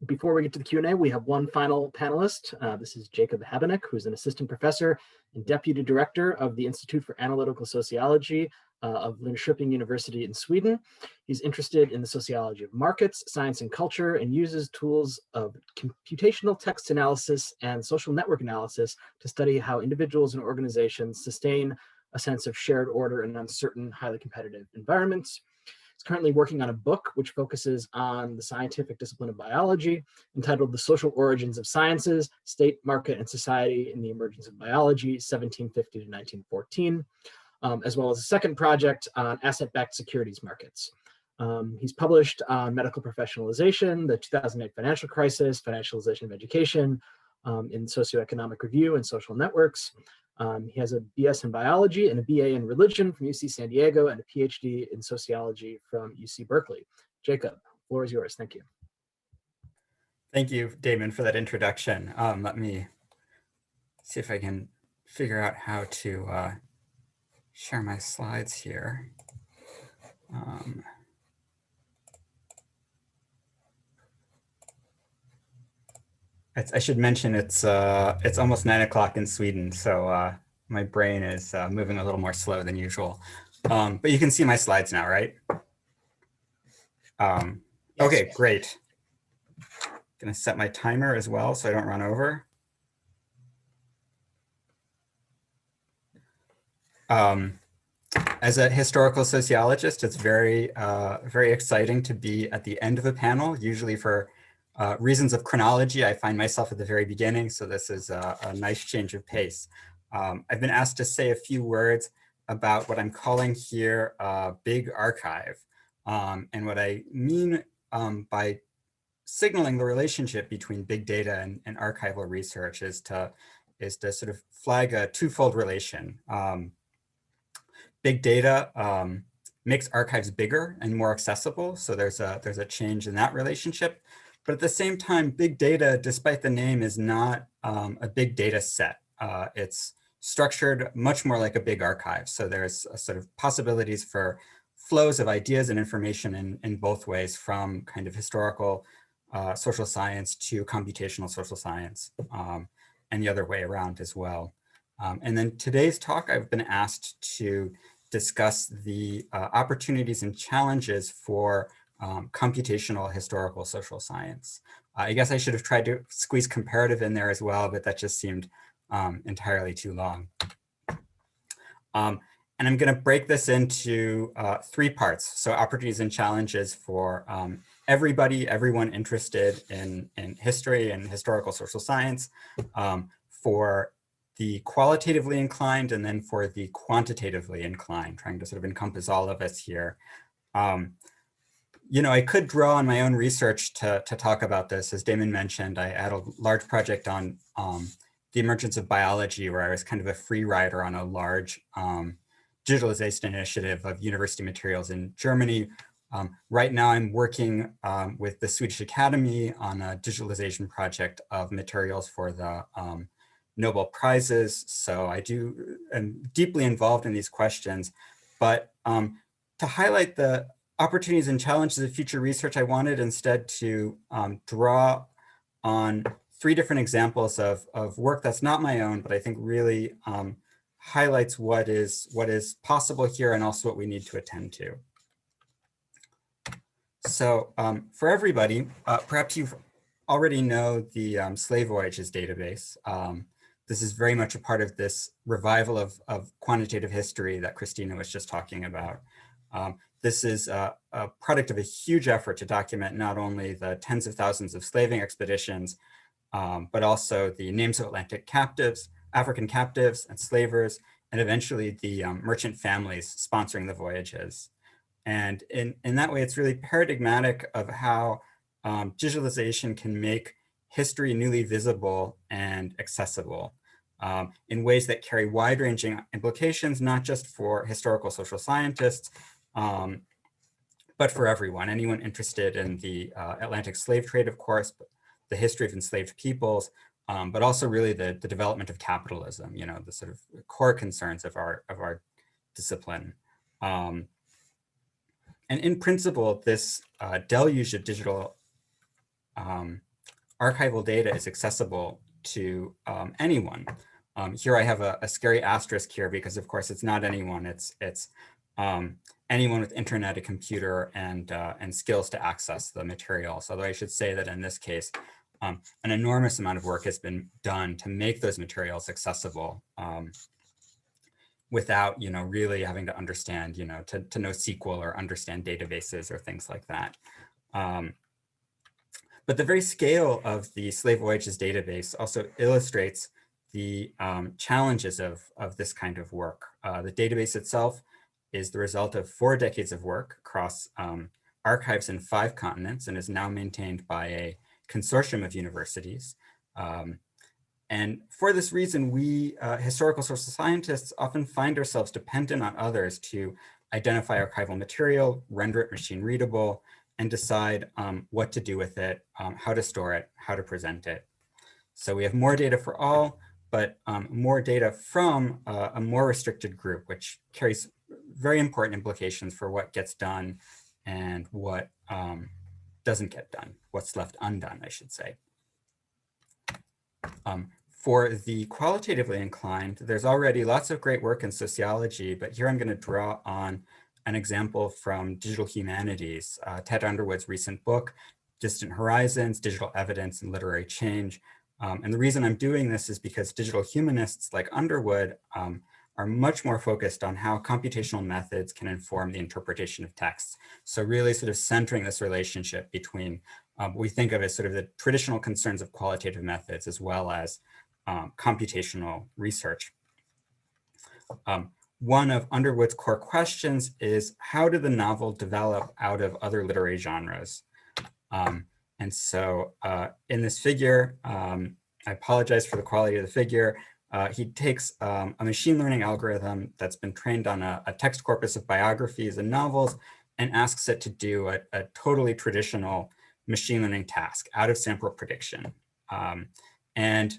Before we get to the Q&A, we have one final panelist. This is Jacob Habinek, who's an assistant professor and deputy director of the Institute for Analytical Sociology of Linköping University in Sweden. He's interested in the sociology of markets, science and culture, and uses tools of computational text analysis and social network analysis to study how individuals and organizations sustain a sense of shared order in uncertain, highly competitive environments. He's currently working on a book which focuses on the scientific discipline of biology, entitled The Social Origins of Sciences, State, Market, and Society in the Emergence of Biology, 1750 to 1914, as well as a second project on asset-backed securities markets. He's published on medical professionalization, the 2008 financial crisis, financialization of education, in socioeconomic review and social networks. He has a BS in biology and a BA in religion from UC San Diego and a PhD in sociology from UC Berkeley. Jacob, the floor is yours. Thank you. Thank you, Damon, for that introduction. Let me see if I can figure out how to share my slides here. I should mention it's almost 9 o'clock in Sweden, so my brain is moving a little more slow than usual. But you can see my slides now, right? Yes. Okay, great. Gonna set my timer as well so I don't run over. As a historical sociologist, it's very exciting to be at the end of a panel. Usually for reasons of chronology, I find myself at the very beginning, so this is a nice change of pace. I've been asked to say a few words about what I'm calling here a big archive. And what I mean by signaling the relationship between big data and archival research is to sort of flag a twofold relation. Big data makes archives bigger and more accessible, so there's a change in that relationship. But at the same time, big data, despite the name, is not a big data set. It's structured much more like a big archive. So there's a sort of possibilities for flows of ideas and information in both ways, from kind of historical social science to computational social science, and the other way around as well. And then today's talk, I've been asked to discuss the opportunities and challenges for computational historical social science. I guess I should have tried to squeeze comparative in there as well, but that just seemed entirely too long. And I'm going to break this into 3 parts. So opportunities and challenges for everyone interested in history and historical social science, for the qualitatively inclined, and then for the quantitatively inclined, trying to sort of encompass all of us here. You know, I could draw on my own research to talk about this. As Damon mentioned, I had a large project on the emergence of biology, where I was kind of a free rider on a large digitalization initiative of university materials in Germany. Right now I'm working with the Swedish Academy on a digitalization project of materials for the Nobel Prizes. So I'm deeply involved in these questions, but to highlight the opportunities and challenges of future research, I wanted instead to draw on 3 different examples of work that's not my own, but I think really highlights what is possible here and also what we need to attend to. So for everybody, perhaps you already know the Slave Voyages database. This is very much a part of this revival of quantitative history that Cristina was just talking about. This is a product of a huge effort to document not only the tens of thousands of slaving expeditions, but also the names of Atlantic captives, African captives and slavers, and eventually the merchant families sponsoring the voyages. And in that way, it's really paradigmatic of how digitalization can make history newly visible and accessible in ways that carry wide-ranging implications, not just for historical social scientists, but for everyone, anyone interested in the Atlantic slave trade, of course, but the history of enslaved peoples, but also really the development of capitalism, you know, the sort of core concerns of our discipline. And in principle, this deluge of digital archival data is accessible to anyone. Here I have a scary asterisk here because, of course, it's not anyone. It's anyone with internet, a computer, and skills to access the materials. Although I should say that in this case, an enormous amount of work has been done to make those materials accessible without, really having to understand, to know SQL or understand databases or things like that. But the very scale of the Slave Voyages database also illustrates the challenges of this kind of work. The database itself is the result of 4 decades of work across archives in 5 continents and is now maintained by a consortium of universities. And for this reason, we historical social scientists often find ourselves dependent on others to identify archival material, render it machine readable, and decide what to do with it, how to store it, how to present it. So we have more data for all, but more data from a more restricted group, which carries very important implications for what gets done and what doesn't get done, what's left undone, I should say. For the qualitatively inclined, there's already lots of great work in sociology, but here I'm going to draw on an example from digital humanities, Ted Underwood's recent book, Distant Horizons, Digital Evidence and Literary Change. And the reason I'm doing this is because digital humanists like Underwood are much more focused on how computational methods can inform the interpretation of texts. So really sort of centering this relationship between what we think of as sort of the traditional concerns of qualitative methods as well as computational research. One of Underwood's core questions is, how did the novel develop out of other literary genres? And so in this figure, I apologize for the quality of the figure. He takes a machine learning algorithm that's been trained on a text corpus of biographies and novels and asks it to do a totally traditional machine learning task, out of sample prediction. And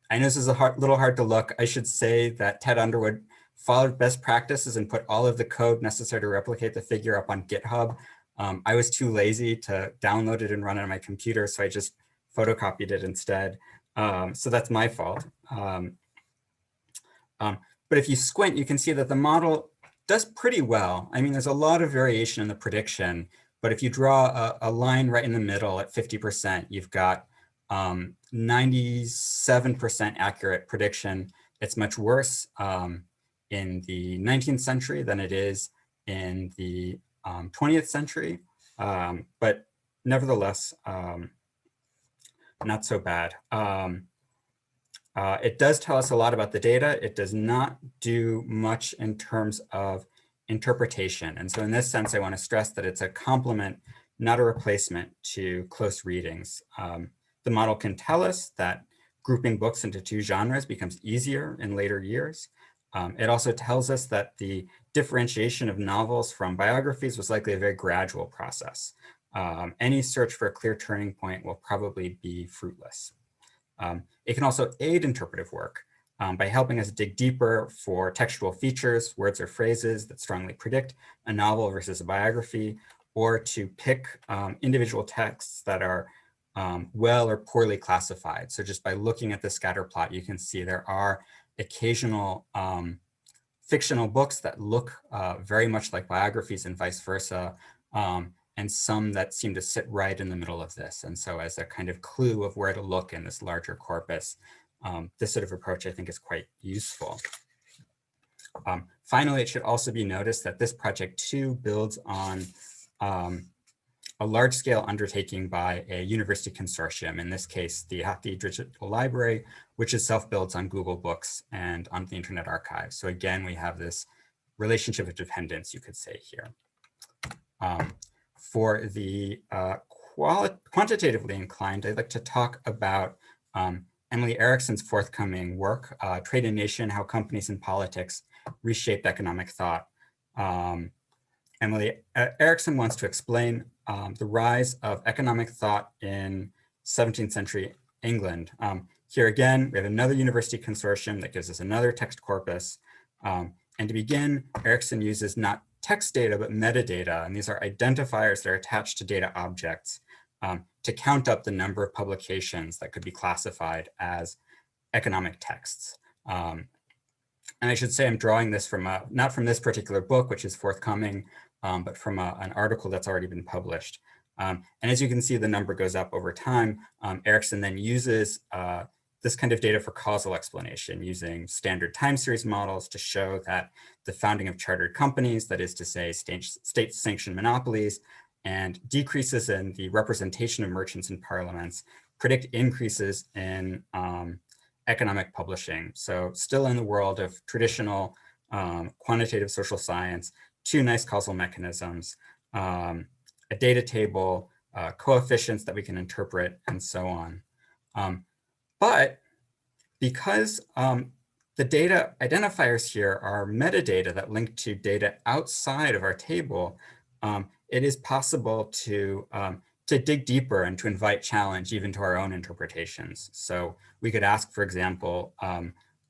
I know this is a little hard to look. I should say that Ted Underwood followed best practices and put all of the code necessary to replicate the figure up on GitHub. I was too lazy to download it and run it on my computer, so I just photocopied it instead. So that's my fault. But if you squint, you can see that the model does pretty well. I mean, there's a lot of variation in the prediction, but if you draw a line right in the middle at 50%, you've got 97% accurate prediction. It's much worse in the 19th century than it is in the 20th century, but nevertheless, not so bad. It does tell us a lot about the data. It does not do much in terms of interpretation. And so in this sense, I want to stress that it's a complement, not a replacement to close readings. The model can tell us that grouping books into 2 genres becomes easier in later years. It also tells us that the differentiation of novels from biographies was likely a very gradual process. Any search for a clear turning point will probably be fruitless. It can also aid interpretive work by helping us dig deeper for textual features, words or phrases that strongly predict a novel versus a biography, or to pick individual texts that are well or poorly classified. So just by looking at the scatter plot, you can see there are occasional fictional books that look very much like biographies and vice versa, and some that seem to sit right in the middle of this. And so as a kind of clue of where to look in this larger corpus, this sort of approach I think is quite useful. Finally, it should also be noticed that this project too builds on a large-scale undertaking by a university consortium, in this case, the Hathi Digital Library, which itself builds on Google Books and on the Internet Archive. So again, we have this relationship of dependence, you could say here. For the quantitatively inclined, I'd like to talk about Emily Erickson's forthcoming work, Trade and Nation, How Companies and Politics Reshaped Economic Thought. Emily Erickson wants to explain the rise of economic thought in 17th century England. Here again, we have another university consortium that gives us another text corpus. And to begin, Erickson uses not text data, but metadata. And these are identifiers that are attached to data objects to count up the number of publications that could be classified as economic texts. And I should say I'm drawing this from not from this particular book, which is forthcoming, but from an article that's already been published. And as you can see, the number goes up over time. Erickson then uses this kind of data for causal explanation using standard time series models to show that the founding of chartered companies, that is to say state-sanctioned monopolies, and decreases in the representation of merchants in parliaments predict increases in economic publishing. So still in the world of traditional quantitative social science, two nice causal mechanisms, a data table, coefficients that we can interpret, and so on. But because the data identifiers here are metadata that link to data outside of our table, it is possible to dig deeper and to invite challenge even to our own interpretations. So we could ask, for example,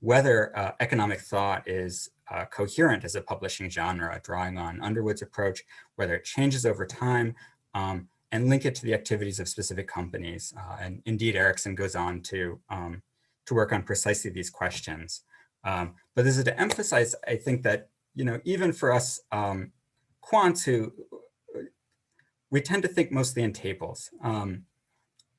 whether economic thought is coherent as a publishing genre, drawing on Underwood's approach, whether it changes over time, and link it to the activities of specific companies. And indeed, Erickson goes on to work on precisely these questions. But this is to emphasize, I think that, even for us quants who, we tend to think mostly in tables.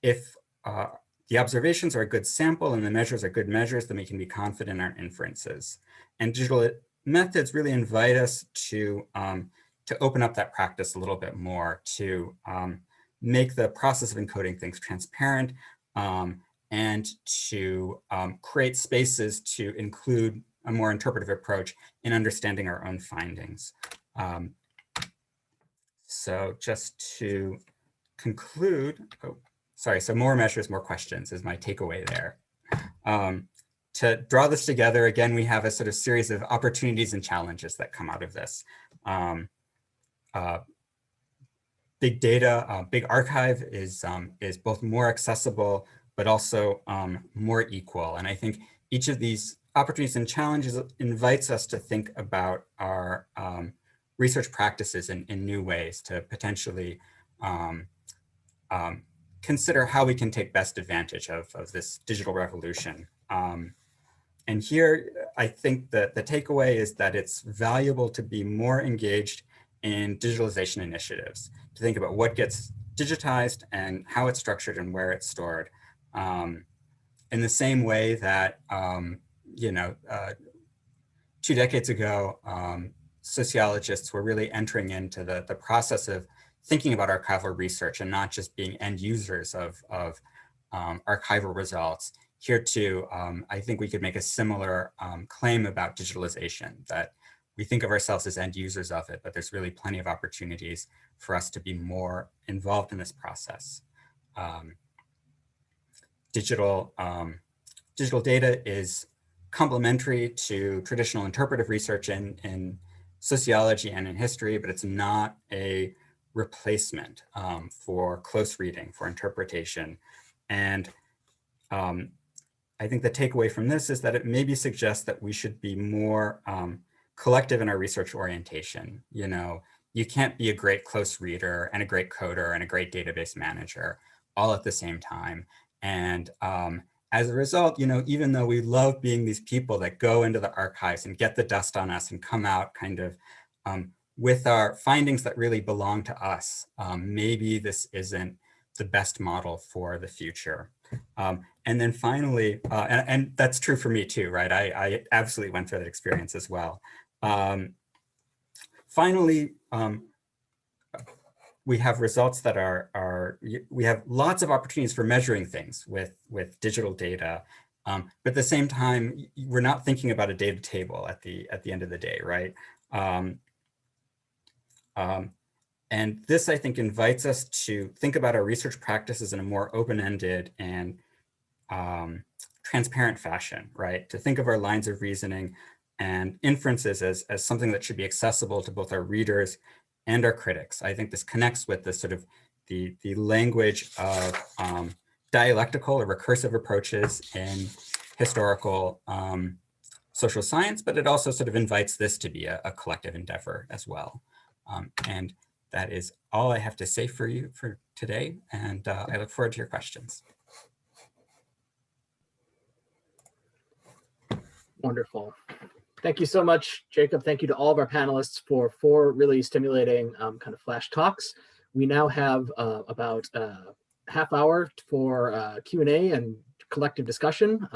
If the observations are a good sample and the measures are good measures, then we can be confident in our inferences. And digital methods really invite us to open up that practice a little bit more, to make the process of encoding things transparent, and to create spaces to include a more interpretive approach in understanding our own findings. So just to conclude, so more measures, more questions is my takeaway there. To draw this together, again, we have a sort of series of opportunities and challenges that come out of this. Big data, big archive is both more accessible, but also more equal. And I think each of these opportunities and challenges invites us to think about our research practices in new ways, to potentially consider how we can take best advantage of this digital revolution. And here, I think that the takeaway is that it's valuable to be more engaged in digitalization initiatives, to think about what gets digitized and how it's structured and where it's stored. In the same way that, 2 decades ago, sociologists were really entering into the process of thinking about archival research and not just being end users of archival results. Here too, I think we could make a similar claim about digitalization, that we think of ourselves as end users of it, but there's really plenty of opportunities for us to be more involved in this process. Digital data is complementary to traditional interpretive research in sociology and in history, but it's not a replacement for close reading, for interpretation. And I think the takeaway from this is that it maybe suggests that we should be more collective in our research orientation. You can't be a great close reader and a great coder and a great database manager all at the same time. And as a result, even though we love being these people that go into the archives and get the dust on us and come out kind of with our findings that really belong to us, maybe this isn't the best model for the future. And then finally, and that's true for me too, right? I absolutely went through that experience as well. Finally, we have results that we have lots of opportunities for measuring things with digital data. But at the same time, we're not thinking about a data table at the end of the day, right? And this, I think, invites us to think about our research practices in a more open-ended and transparent fashion, right? To think of our lines of reasoning and inferences as something that should be accessible to both our readers and our critics. I think this connects with the sort of the language of dialectical or recursive approaches in historical social science, but it also sort of invites this to be a collective endeavor as well. And that is all I have to say for you for today. And I look forward to your questions. Wonderful. Thank you so much, Jacob. Thank you to all of our panelists for 4 really stimulating kind of flash talks. We now have about a half hour for Q&A and collective discussion.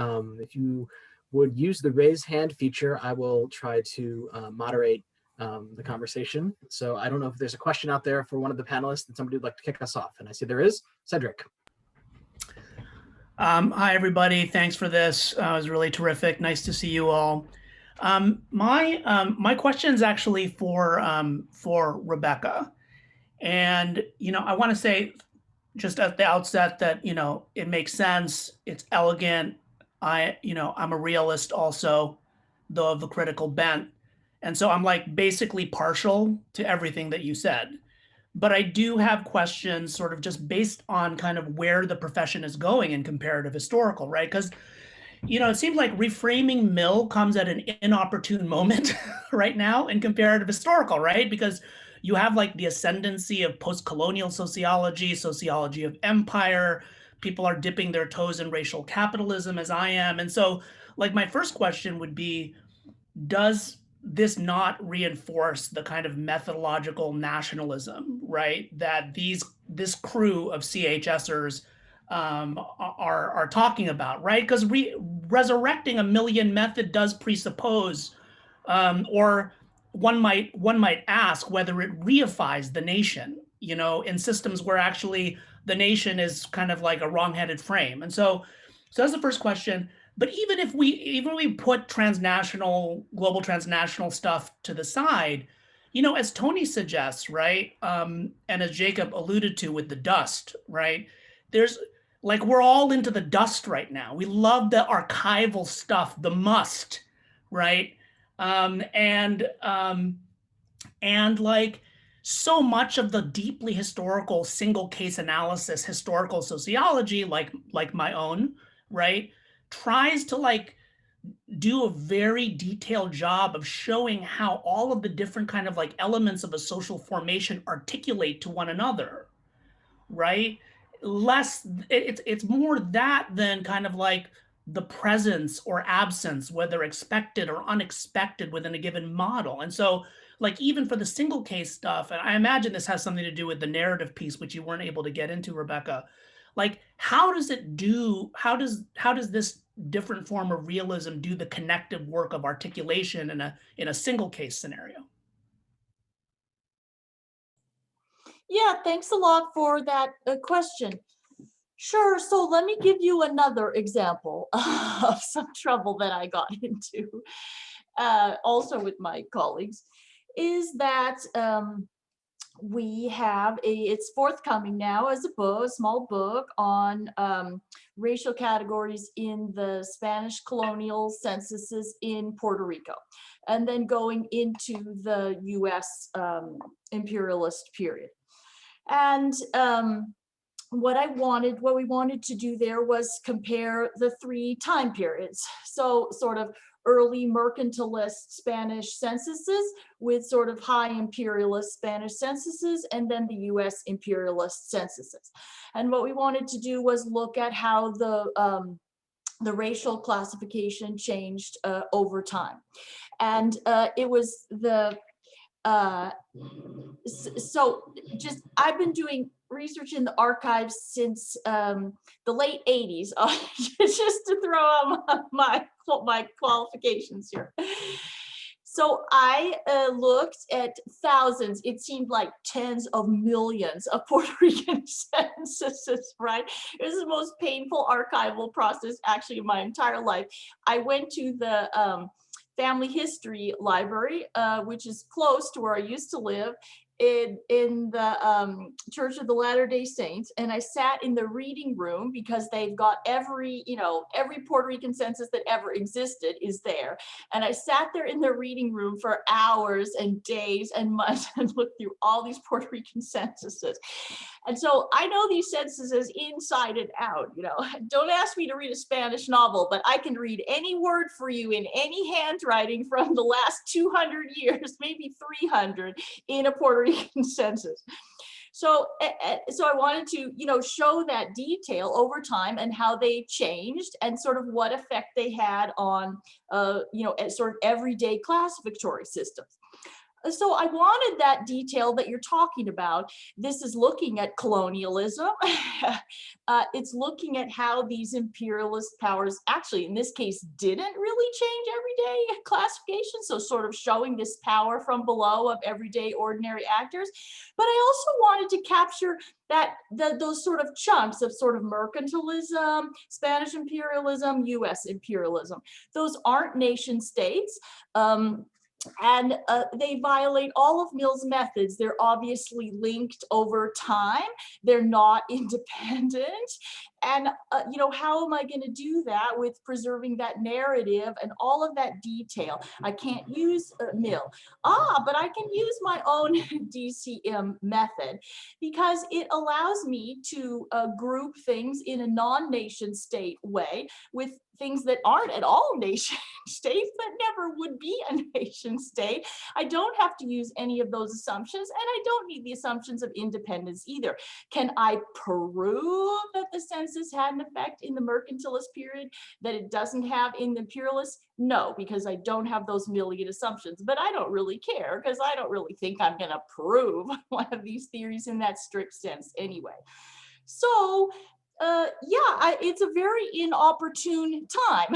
If you would use the raise hand feature, I will try to moderate the conversation. So I don't know if there's a question out there for one of the panelists that somebody would like to kick us off. And I see there is. Cedric. Hi, everybody. Thanks for this. It was really terrific. Nice to see you all. My question is actually for Rebecca. And, I want to say just at the outset that, it makes sense. It's elegant. I'm a realist also, though of the critical bent. And so I'm like basically partial to everything that you said. But I do have questions sort of just based on kind of where the profession is going in comparative historical, right? Because, it seems like reframing Mill comes at an inopportune moment right now in comparative historical, right? Because you have like the ascendancy of post-colonial sociology, sociology of empire. People are dipping their toes in racial capitalism as I am. And so like my first question would be, does this not reinforce the kind of methodological nationalism, right, that this crew of CHSers are talking about, right? Because resurrecting a Millian method does presuppose, or one might ask whether it reifies the nation, in systems where actually the nation is kind of like a wrong-headed frame. And so that's the first question. But even if we put global transnational stuff to the side, as Tony suggests, right, and as Jacob alluded to with the dust, right, there's like we're all into the dust right now. We love the archival stuff, the must, right, and like so much of the deeply historical single case analysis, historical sociology, like my own, right, tries to like do a very detailed job of showing how all of the different kind of like elements of a social formation articulate to one another, right? It's more that than kind of like the presence or absence, whether expected or unexpected within a given model. And so like even for the single case stuff, and I imagine this has something to do with the narrative piece, which you weren't able to get into, Rebecca, like how does this different form of realism do the connective work of articulation in a single case scenario? Yeah, thanks a lot for that question. Sure, so let me give you another example of some trouble that I got into, also with my colleagues, is that we have it's forthcoming now as a small book on racial categories in the Spanish colonial censuses in Puerto Rico, and then going into the US imperialist period. And what we wanted to do there was compare the 3 time periods. So sort of early mercantilist Spanish censuses with sort of high imperialist Spanish censuses, and then the US imperialist censuses. And what we wanted to do was look at how the racial classification changed over time. And it was I've been doing research in the archives since the late 80s, just to throw out my qualifications here. So I looked at thousands, it seemed like tens of millions of Puerto Rican censuses, right? It was the most painful archival process actually in my entire life. I went to the Family History Library, which is close to where I used to live, in the Church of the Latter-day Saints, and I sat in the reading room because they've got every Puerto Rican census that ever existed is there. And I sat there in the reading room for hours and days and months and looked through all these Puerto Rican censuses. And so I know these censuses inside and out, Don't ask me to read a Spanish novel, but I can read any word for you in any handwriting from the last 200 years, maybe 300 in a Puerto Rican census. So, so I wanted to, show that detail over time and how they changed and sort of what effect they had on, sort of everyday classificatory systems. So I wanted that detail that you're talking about. This is looking at colonialism. It's looking at how these imperialist powers actually, in this case, didn't really change everyday classification. So sort of showing this power from below of everyday ordinary actors. But I also wanted to capture that those sort of chunks of sort of mercantilism, Spanish imperialism, US imperialism. Those aren't nation states. And they violate all of Mill's methods. They're obviously linked over time. They're not independent. And, how am I going to do that with preserving that narrative and all of that detail? I can't use Mill. But I can use my own DCM method because it allows me to group things in a non-nation state way with things that aren't at all nation states, that never would be a nation state. I don't have to use any of those assumptions, and I don't need the assumptions of independence either. Can I prove that the census had an effect in the mercantilist period that it doesn't have in the imperialist? No, because I don't have those million assumptions, but I don't really care because I don't really think I'm going to prove one of these theories in that strict sense anyway. So it's a very inopportune time.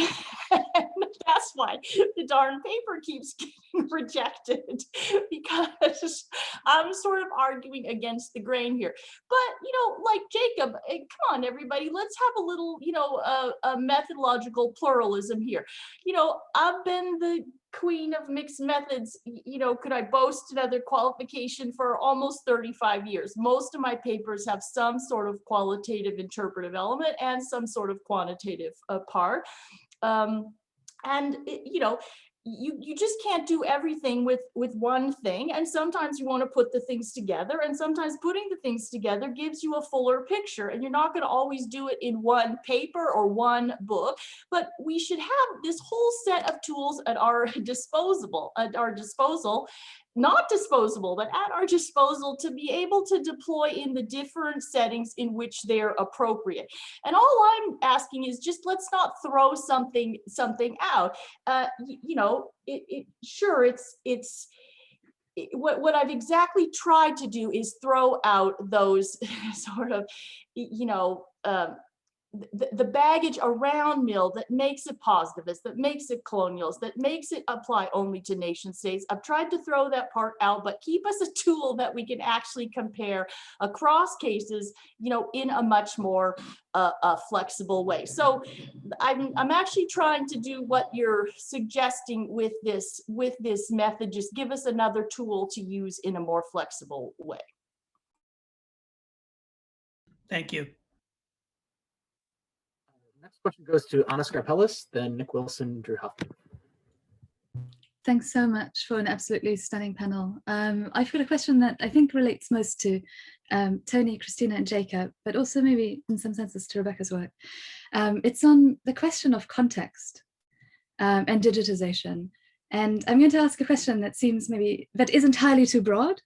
And that's why the darn paper keeps getting rejected, because I'm sort of arguing against the grain here. But, like Jacob, come on, everybody, let's have a little, a methodological pluralism here. I've been the queen of mixed methods, could I boast another qualification for almost 35 years. Most of my papers have some sort of qualitative interpretive element and some sort of quantitative part. You just can't do everything with one thing. And sometimes you want to put the things together, and sometimes putting the things together gives you a fuller picture, and you're not going to always do it in one paper or one book, but we should have this whole set of tools at our disposal, not disposable, but at our disposal to be able to deploy in the different settings in which they're appropriate. And all I'm asking is just let's not throw something out. What I've exactly tried to do is throw out those sort of, the baggage around Mill that makes it positivist, that makes it colonialist, that makes it apply only to nation states. I've tried to throw that part out, but keep us a tool that we can actually compare across cases, in a much more flexible way. So I'm actually trying to do what you're suggesting with this method, just give us another tool to use in a more flexible way. Thank you. Next question goes to Anna Scarpellis, then Nick Wilson, Drew Huffman. Thanks so much for an absolutely stunning panel. I've got a question that I think relates most to Tony, Cristina, and Jacob, but also maybe in some senses to Rebecca's work. It's on the question of context and digitization. And I'm going to ask a question that is entirely too broad,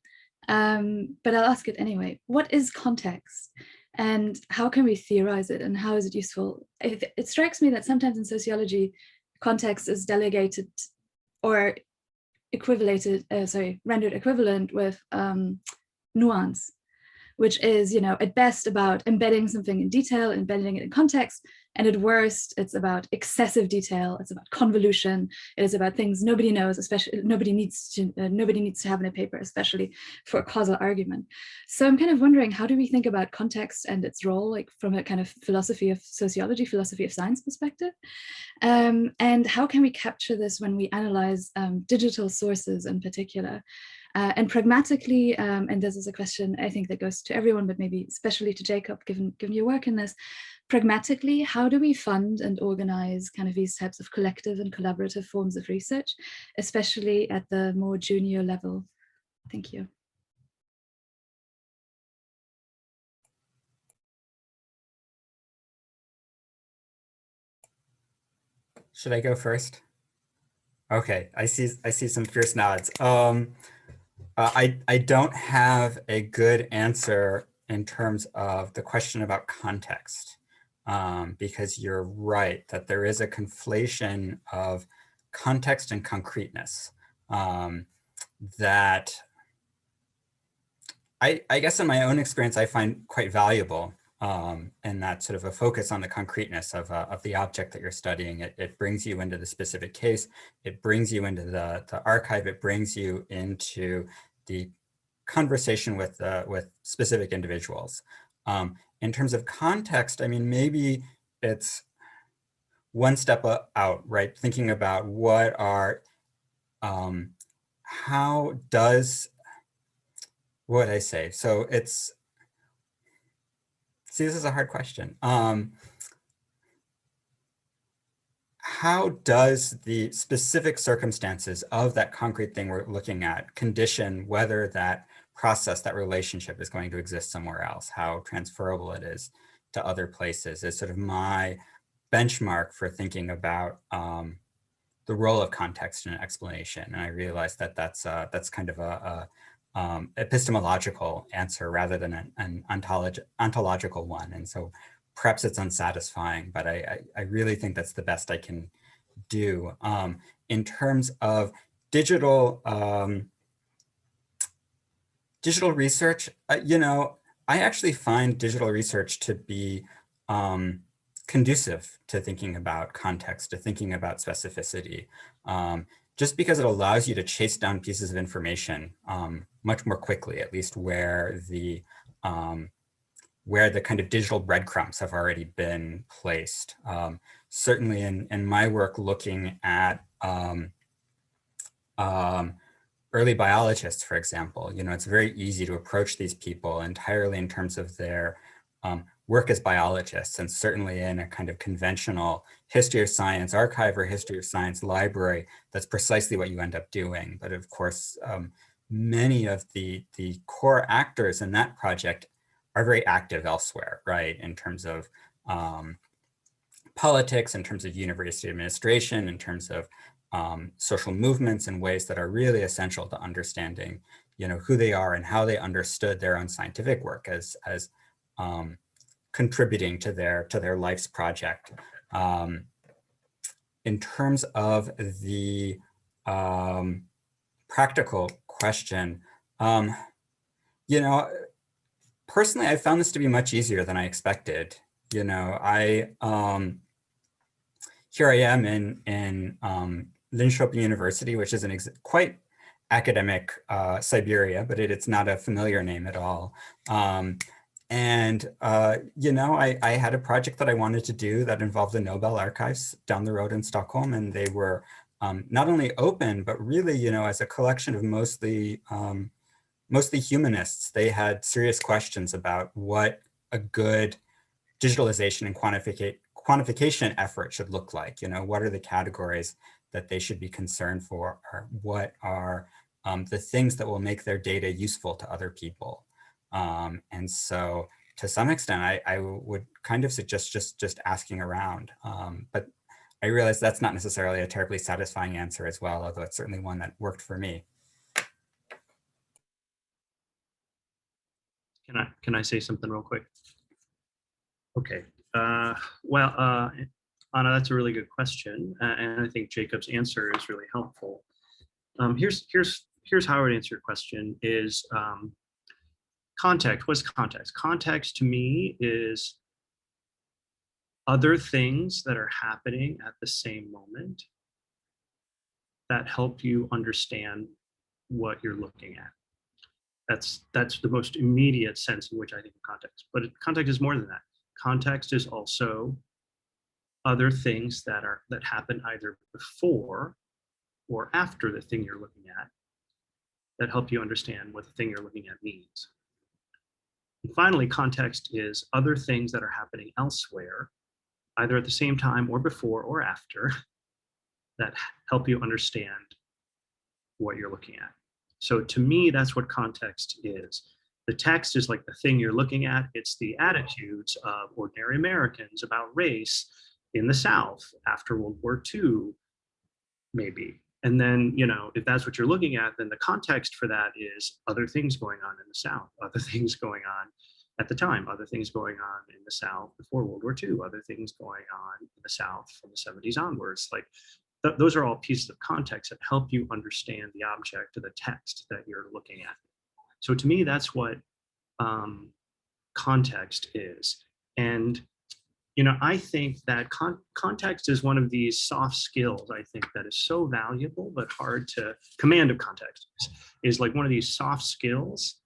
but I'll ask it anyway. What is context? And how can we theorize it, and how is it useful? It strikes me that sometimes in sociology, context is delegated or rendered equivalent with nuance, which is, at best about embedding something in detail, embedding it in context, and at worst, it's about excessive detail. It's about convolution. It is about things nobody knows, especially nobody needs to have in a paper, especially for a causal argument. So I'm kind of wondering, how do we think about context and its role, like from a kind of philosophy of sociology, philosophy of science perspective, and how can we capture this when we analyze digital sources in particular? And pragmatically, and this is a question I think that goes to everyone, but maybe especially to Jacob, given your work in this, pragmatically, how do we fund and organize kind of these types of collective and collaborative forms of research, especially at the more junior level? Thank you. Should I go first? Okay, I see some fierce nods. I don't have a good answer in terms of the question about context, because you're right that there is a conflation of context and concreteness that I guess in my own experience I find quite valuable, and that sort of a focus on the concreteness of the object that you're studying. It brings you into the specific case, it brings you into the archive, it brings you into the conversation with specific individuals. In terms of context, I mean, maybe it's one step out, right? Thinking about what are, how does, what would I say? So it's, see, this is a hard question. How does the specific circumstances of that concrete thing we're looking at condition whether that process, that relationship is going to exist somewhere else, how transferable it is to other places is sort of my benchmark for thinking about the role of context in an explanation. And I realized that that's kind of a epistemological answer rather than an ontological one. And so perhaps it's unsatisfying, but I really think that's the best I can do. In terms of digital digital research, you know, I actually find digital research to be conducive to thinking about context, to thinking about specificity, just because it allows you to chase down pieces of information much more quickly, at least where the kind of digital breadcrumbs have already been placed. Certainly in my work looking at early biologists, for example, you know, it's very easy to approach these people entirely in terms of their work as biologists, and certainly in a kind of conventional history of science archive or history of science library, that's precisely what you end up doing. But of course, many of the core actors in that project are very active elsewhere, right? In terms of politics, in terms of university administration, in terms of social movements in ways that are really essential to understanding, you know, who they are and how they understood their own scientific work as contributing to their life's project. In terms of the practical question, you know, personally, I found this to be much easier than I expected. You know, here I am in Linköping University, which is an quite academic Siberia, but it's not a familiar name at all. You know, I had a project that I wanted to do that involved the Nobel archives down the road in Stockholm, and they were not only open, but really, you know, as a collection of mostly humanists, they had serious questions about what a good digitalization and quantification effort should look like. You know, what are the categories that they should be concerned for, or what are the things that will make their data useful to other people. And so to some extent, I would kind of suggest just asking around. But I realize that's not necessarily a terribly satisfying answer as well, although it's certainly one that worked for me. Can I say something real quick? Okay. Well, Anna, that's a really good question, and I think Jacob's answer is really helpful. Here's how I would answer your question: is context. What's context? Context to me is other things that are happening at the same moment that help you understand what you're looking at. That's the most immediate sense in which I think of context. But context is more than that. Context is also other things that happen either before or after the thing you're looking at that help you understand what the thing you're looking at means. And finally, context is other things that are happening elsewhere, either at the same time or before or after, that help you understand what you're looking at. So to me, that's what context is. The text is like the thing you're looking at. It's the attitudes of ordinary Americans about race in the South after World War II, maybe. And then, you know, if that's what you're looking at, then the context for that is other things going on in the South, other things going on at the time, other things going on in the South before World War II, other things going on in the South from the 70s onwards. Like those are all pieces of context that help you understand the object of the text that you're looking at. So to me, that's what context is. And you know, I think that context is one of these soft skills, I think, that is so valuable, but hard to, command of context is like one of these soft skills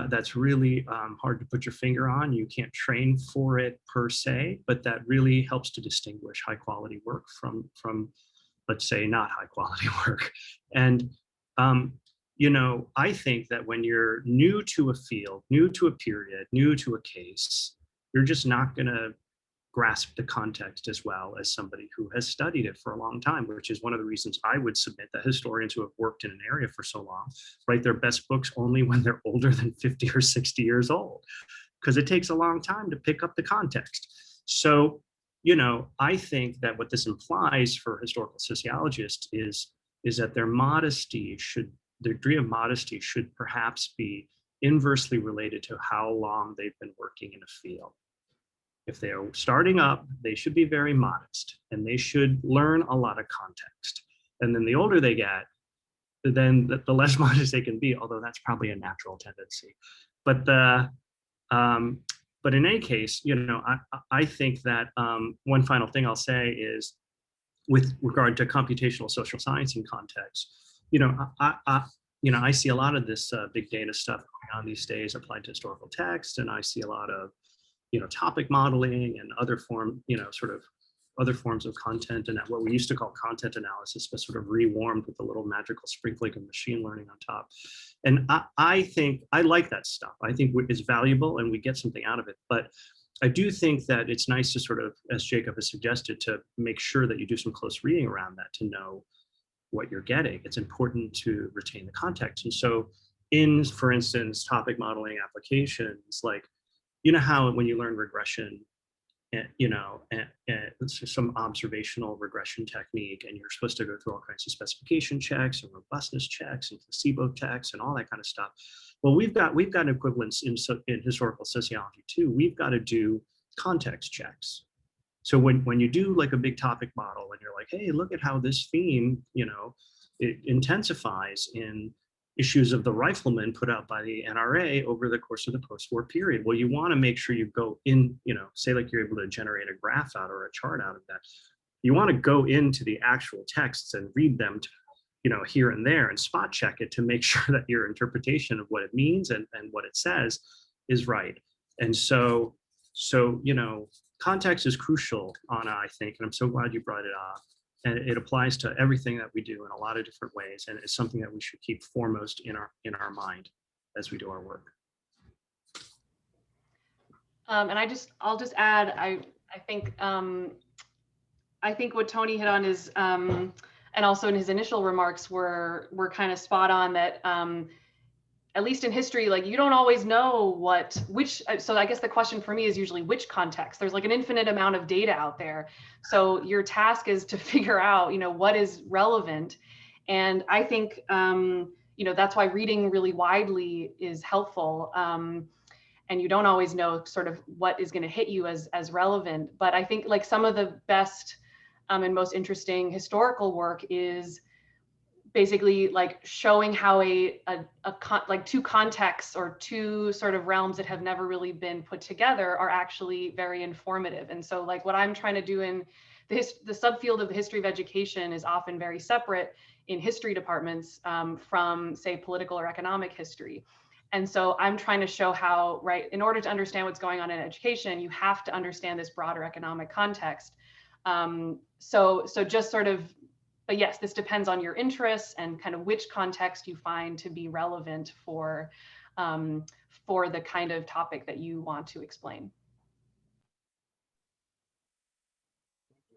that's really hard to put your finger on. You can't train for it per se, but that really helps to distinguish high quality work from let's say, not high quality work. And, you know, I think that when you're new to a field, new to a period, new to a case, you're just not gonna grasp the context as well as somebody who has studied it for a long time, which is one of the reasons I would submit that historians who have worked in an area for so long write their best books only when they're older than 50 or 60 years old, because it takes a long time to pick up the context. So, you know, I think that what this implies for historical sociologists is that their degree of modesty should perhaps be inversely related to how long they've been working in a field. If they are starting up, they should be very modest and they should learn a lot of context. And then the older they get, then the less modest they can be, although that's probably a natural tendency. But but in any case, you know, I think that one final thing I'll say is with regard to computational social science in context, you know, I see a lot of this big data stuff going on these days applied to historical text, and I see a lot of, you know, topic modeling and other other forms of content, and what we used to call content analysis, but sort of rewarmed with a little magical sprinkling of machine learning on top. And I think I like that stuff. I think it's valuable and we get something out of it. But I do think that it's nice to sort of, as Jacob has suggested, to make sure that you do some close reading around that to know what you're getting. It's important to retain the context. And so in, for instance, topic modeling applications, like, you know how when you learn regression, you know, and it's some observational regression technique, and you're supposed to go through all kinds of specification checks and robustness checks and placebo checks and all that kind of stuff. Well, we've got equivalents in historical sociology too. We've got to do context checks. So when you do like a big topic model and you're like, hey, look at how this theme, you know, it intensifies in issues of the Rifleman put out by the NRA over the course of the post-war period. Well, you want to make sure you go in, you know, say like you're able to generate a graph out or a chart out of that. You want to go into the actual texts and read them, you know, here and there and spot check it to make sure that your interpretation of what it means and what it says is right. And so, you know, context is crucial, Anna, I think, and I'm so glad you brought it up. And it applies to everything that we do in a lot of different ways, and it's something that we should keep foremost in our mind as we do our work. And I'll just add, I think what Tony hit on is, and also in his initial remarks were kind of spot on, that at least in history, like you don't always know which, so I guess the question for me is usually which context. There's like an infinite amount of data out there. So your task is to figure out, you know, what is relevant. And I think, you know, that's why reading really widely is helpful. And you don't always know sort of what is going to hit you as relevant. But I think like some of the best and most interesting historical work is basically like showing how like two contexts or two sort of realms that have never really been put together are actually very informative. And so like what I'm trying to do in the subfield of the history of education is often very separate in history departments from, say, political or economic history. And so I'm trying to show how, right, in order to understand what's going on in education, you have to understand this broader economic context. So just sort of, but yes, this depends on your interests and kind of which context you find to be relevant for the kind of topic that you want to explain.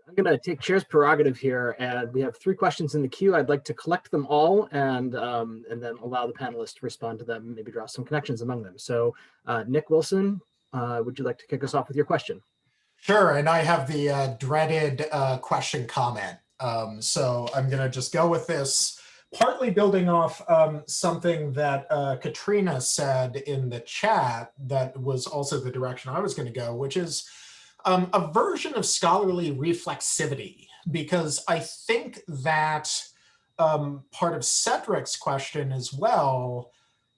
I'm going to take chair's prerogative here, and we have 3 questions in the queue. I'd like to collect them all and then allow the panelists to respond to them, maybe draw some connections among them. So Nick Wilson, would you like to kick us off with your question? Sure, and I have the dreaded question comment. So I'm going to just go with this, partly building off something that Katrina said in the chat that was also the direction I was going to go, which is a version of scholarly reflexivity, because I think that part of Cedric's question as well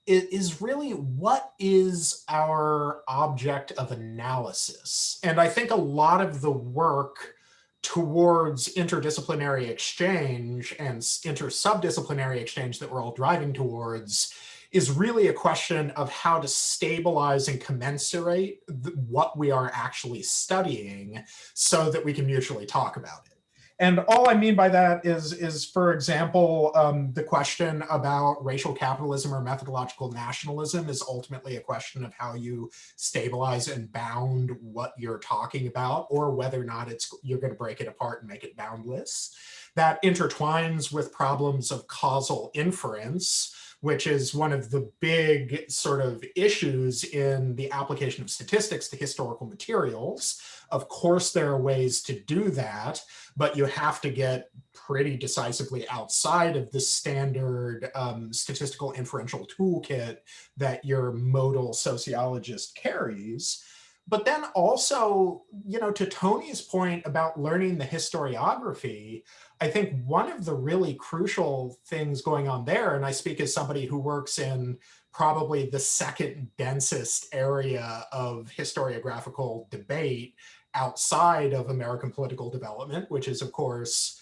is really, what is our object of analysis? And I think a lot of the work towards interdisciplinary exchange and inter-subdisciplinary exchange that we're all driving towards is really a question of how to stabilize and commensurate what we are actually studying so that we can mutually talk about it. And all I mean by that is for example, the question about racial capitalism or methodological nationalism is ultimately a question of how you stabilize and bound what you're talking about, or whether or not you're going to break it apart and make it boundless. That intertwines with problems of causal inference, which is one of the big sort of issues in the application of statistics to historical materials. Of course, there are ways to do that, but you have to get pretty decisively outside of the standard statistical inferential toolkit that your modal sociologist carries. But then also, you know, to Tony's point about learning the historiography, I think one of the really crucial things going on there, and I speak as somebody who works in probably the second densest area of historiographical debate outside of American political development, which is, of course,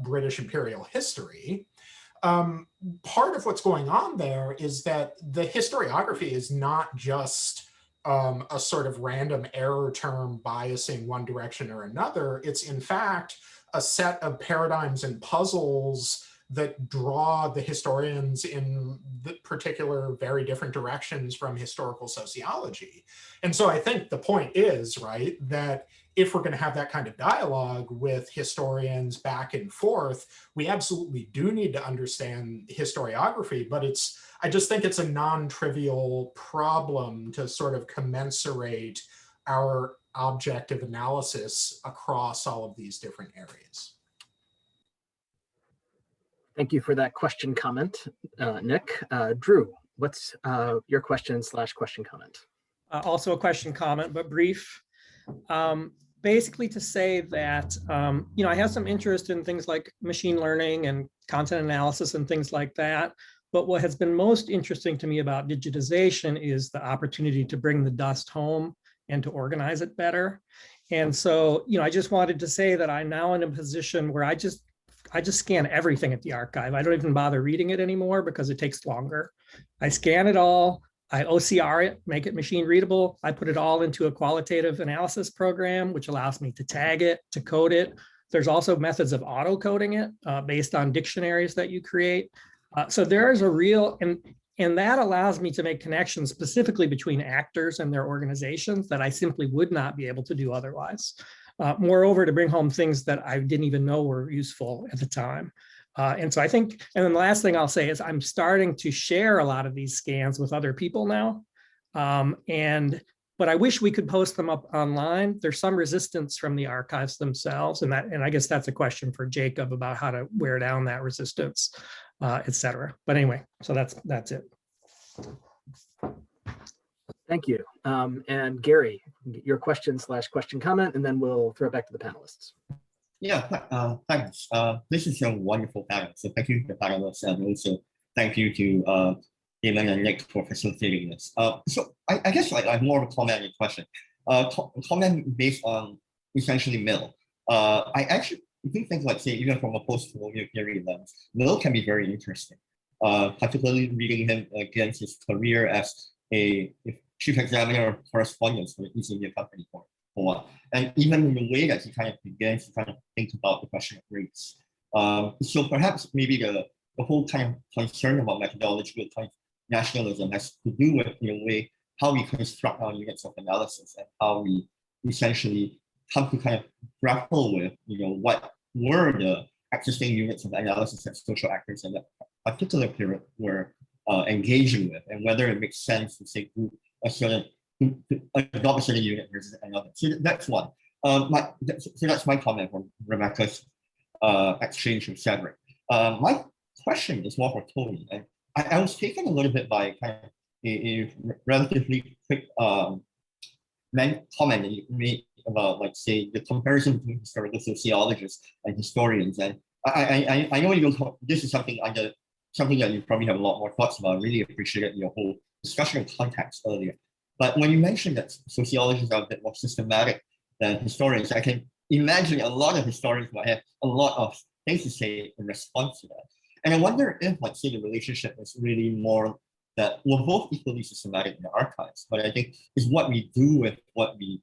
British imperial history. Part of what's going on there is that the historiography is not just a sort of random error term biasing one direction or another. It's in fact a set of paradigms and puzzles that draw the historians in the particular very different directions from historical sociology. And so I think the point is, right, that if we're going to have that kind of dialogue with historians back and forth, we absolutely do need to understand historiography, but I just think it's a non-trivial problem to sort of commensurate our object of analysis across all of these different areas. Thank you for that question comment, Nick. Drew, what's your question / question comment? Also a question comment, but brief. Basically to say that, you know, I have some interest in things like machine learning and content analysis and things like that. But what has been most interesting to me about digitization is the opportunity to bring the dust home and to organize it better. And so, you know, I just wanted to say that I'm now in a position where I just scan everything at the archive. I don't even bother reading it anymore because it takes longer. I scan it all, I OCR it, make it machine readable. I put it all into a qualitative analysis program, which allows me to tag it, to code it. There's also methods of auto coding it based on dictionaries that you create. So there is a real, and that allows me to make connections specifically between actors and their organizations that I simply would not be able to do otherwise. Moreover, to bring home things that I didn't even know were useful at the time. And so I think, and then the last thing I'll say is I'm starting to share a lot of these scans with other people now. But I wish we could post them up online. There's some resistance from the archives themselves. And I guess that's a question for Jacob about how to wear down that resistance, et cetera. But anyway, so that's it. Thank you. And Gary, your question / question comment, and then we'll throw it back to the panelists. Yeah, thanks. This is a wonderful panel. So thank you to the panelists, and also thank you to Damon and Nick for facilitating this. So I guess like I have more of a comment and a question. Comment based on essentially Mill. I actually do think, like, say, even from a post-colonial period lens, Mill can be very interesting. Particularly reading him against his career as a chief examiner of correspondence for the East India Company for one. And even in the way that he kind of begins to kind of think about the question of race. So perhaps maybe the whole kind of concern about methodological kind of nationalism has to do with, in a way, how we construct our units of analysis and how we essentially come to kind of grapple with, what were the existing units of analysis that social actors in that particular period were engaging with, and whether it makes sense to say group a certain, to adopt a certain unit versus another. So that's one. So that's my comment from Rebecca's exchange with Cedric. My question is more for Tony, and I was taken a little bit by kind of a relatively quick comment that you made about, like, say, the comparison between historical sociologists and historians. And I know this is something that you probably have a lot more thoughts about. I really appreciated your whole discussion of context earlier. But when you mentioned that sociologists are a bit more systematic than historians, I can imagine a lot of historians might have a lot of things to say in response to that. And I wonder if, like, say, the relationship is really more that we're both equally systematic in the archives, but I think it's what we do with what we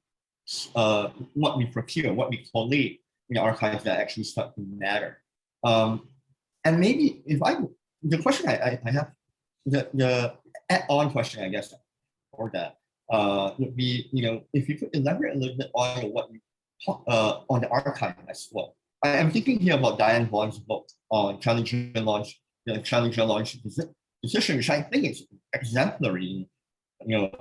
procure, what we collate in the archives that actually start to matter. And maybe the question I have, the add-on question, I guess, for that would be, if you could elaborate a little bit on what you talk on the archive as well. I'm thinking here about Diane Vaughn's book on Challenger launch decision, which I think is exemplary in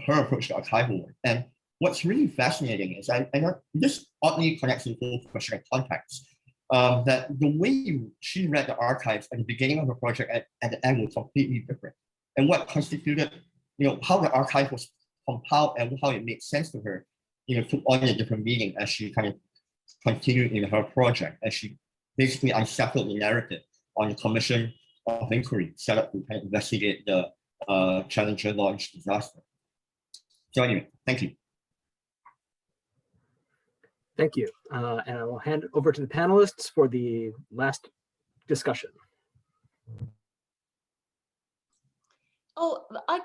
her approach to archival work. And what's really fascinating is I know this oddly connects to the whole question of context. That the way she read the archives at the beginning of the project at the end was completely different. And what constituted, how the archive was compiled and how it made sense to her, took on a different meaning as she kind of continued in her project, as she basically unsettled the narrative on the commission of inquiry set up to kind of investigate the Challenger launch disaster. So anyway, thank you. Thank you. And I will hand it over to the panelists for the last discussion. Oh, I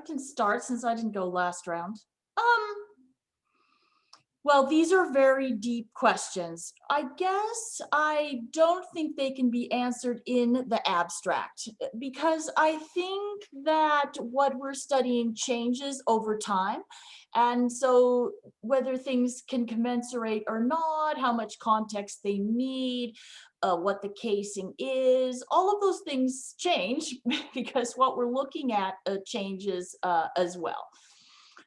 can start since I didn't go last round. Well, these are very deep questions. I guess I don't think they can be answered in the abstract, because I think that what we're studying changes over time. And so whether things can commensurate or not, how much context they need, what the casing is, all of those things change because what we're looking at changes as well.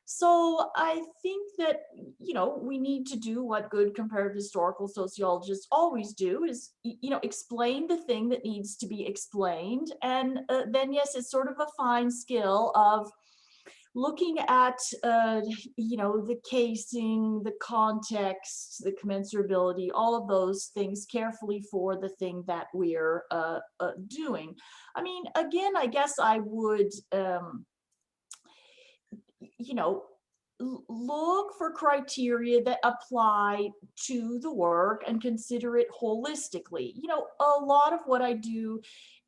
So I think that, we need to do what good comparative historical sociologists always do, is, explain the thing that needs to be explained. And then, yes, it's sort of a fine skill of looking at, the casing, the context, the commensurability, all of those things carefully for the thing that we're doing. I mean, again, I guess I would, look for criteria that apply to the work and consider it holistically. A lot of what I do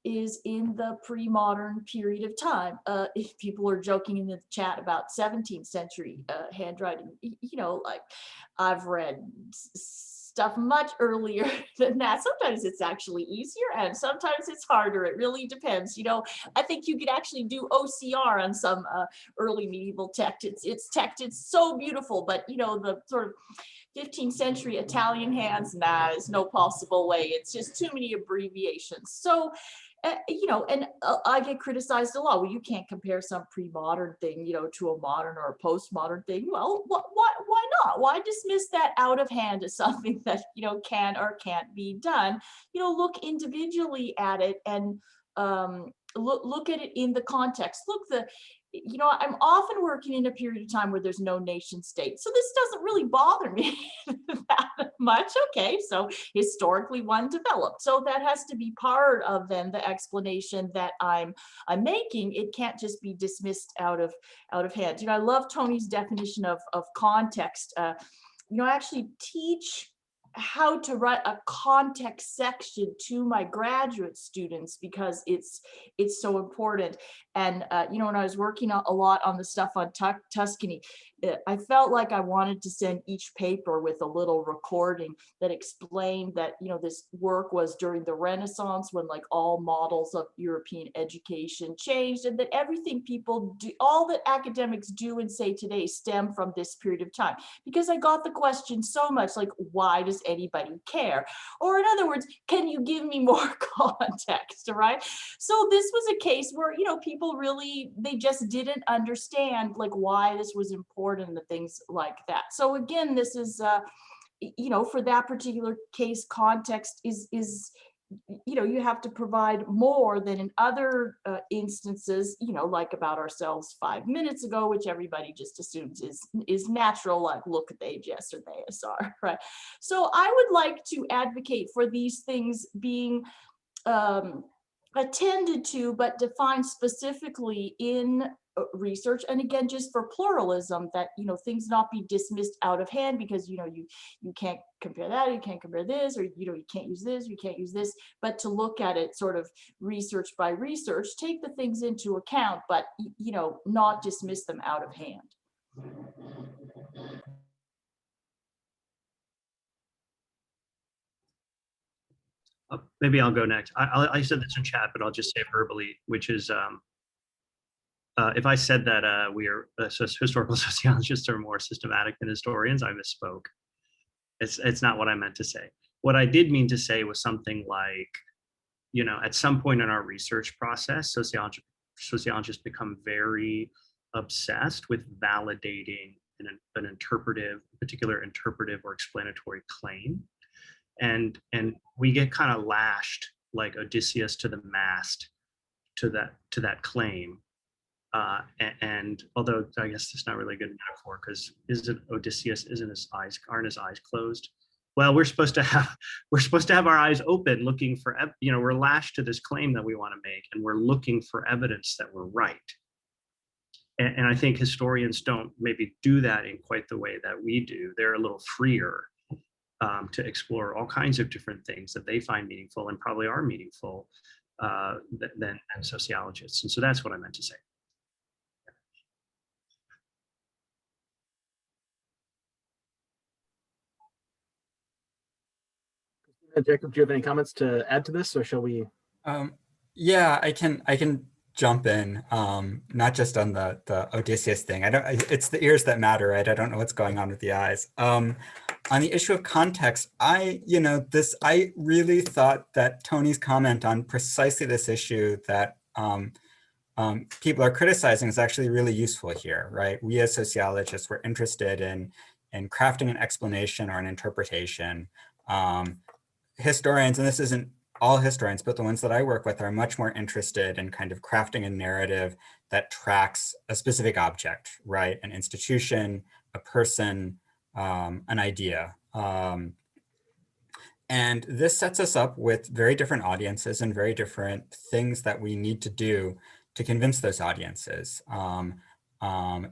is in the pre-modern period of time. If people are joking in the chat about 17th century handwriting, like I've read stuff much earlier than that. Sometimes it's actually easier and sometimes it's harder. It really depends. I think you could actually do OCR on some early medieval text. It's text, it's so beautiful, but the sort of 15th century Italian hands, there's no possible way. It's just too many abbreviations. So, and I get criticized a lot. Well, you can't compare some pre-modern thing, to a modern or a postmodern thing. Well, why not? Why dismiss that out of hand as something that, can or can't be done? Look individually at it and look at it in the context. I'm often working in a period of time where there's no nation state. So this doesn't really bother me that much. Okay, so historically one developed. So that has to be part of then the explanation that I'm making. It can't just be dismissed out of hand. I love Tony's definition of context. I actually teach how to write a context section to my graduate students because it's so important. And when I was working a lot on the stuff on Tuscany, I felt like I wanted to send each paper with a little recording that explained that this work was during the Renaissance, when like all models of European education changed, and that everything people do, all that academics do and say today, stem from this period of time. Because I got the question so much, like, why does anybody care? Or in other words, can you give me more context, right? So this was a case where people really, they just didn't understand like why this was important and things like that. So again, this is for that particular case, context is you have to provide more than in other instances, like about ourselves 5 minutes ago, which everybody just assumes is natural, like look at the AGS or the ASR, right? So I would like to advocate for these things being attended to, but defined specifically in research, and again, just for pluralism, that things not be dismissed out of hand because you can't compare that, you can't compare this, or you can't use this, you can't use this, but to look at it sort of research by research, take the things into account, but not dismiss them out of hand. Maybe I'll go next. I said this in chat, but I'll just say it verbally, which is if I said that we are historical sociologists are more systematic than historians, I misspoke. It's not what I meant to say. What I did mean to say was something like, at some point in our research process, sociologists become very obsessed with validating an interpretive, particular interpretive or explanatory claim. And we get kind of lashed like Odysseus to the mast to that claim. And although I guess it's not really a good metaphor, because isn't Odysseus, aren't his eyes closed? Well, we're supposed to have our eyes open, looking for, we're lashed to this claim that we want to make, and we're looking for evidence that we're right. And I think historians don't maybe do that in quite the way that we do. They're a little freer to explore all kinds of different things that they find meaningful and probably are meaningful than sociologists. And so that's what I meant to say. Jacob, do you have any comments to add to this, or shall we? Yeah, I can jump in, not just on the Odysseus thing. It's the ears that matter, right? I don't know what's going on with the eyes. On the issue of context, I really thought that Tony's comment on precisely this issue that people are criticizing is actually really useful here, right? We as sociologists were interested in crafting an explanation or an interpretation. Historians, and this isn't all historians, but the ones that I work with are much more interested in kind of crafting a narrative that tracks a specific object, right? An institution, a person, an idea. And this sets us up with very different audiences and very different things that we need to do to convince those audiences. A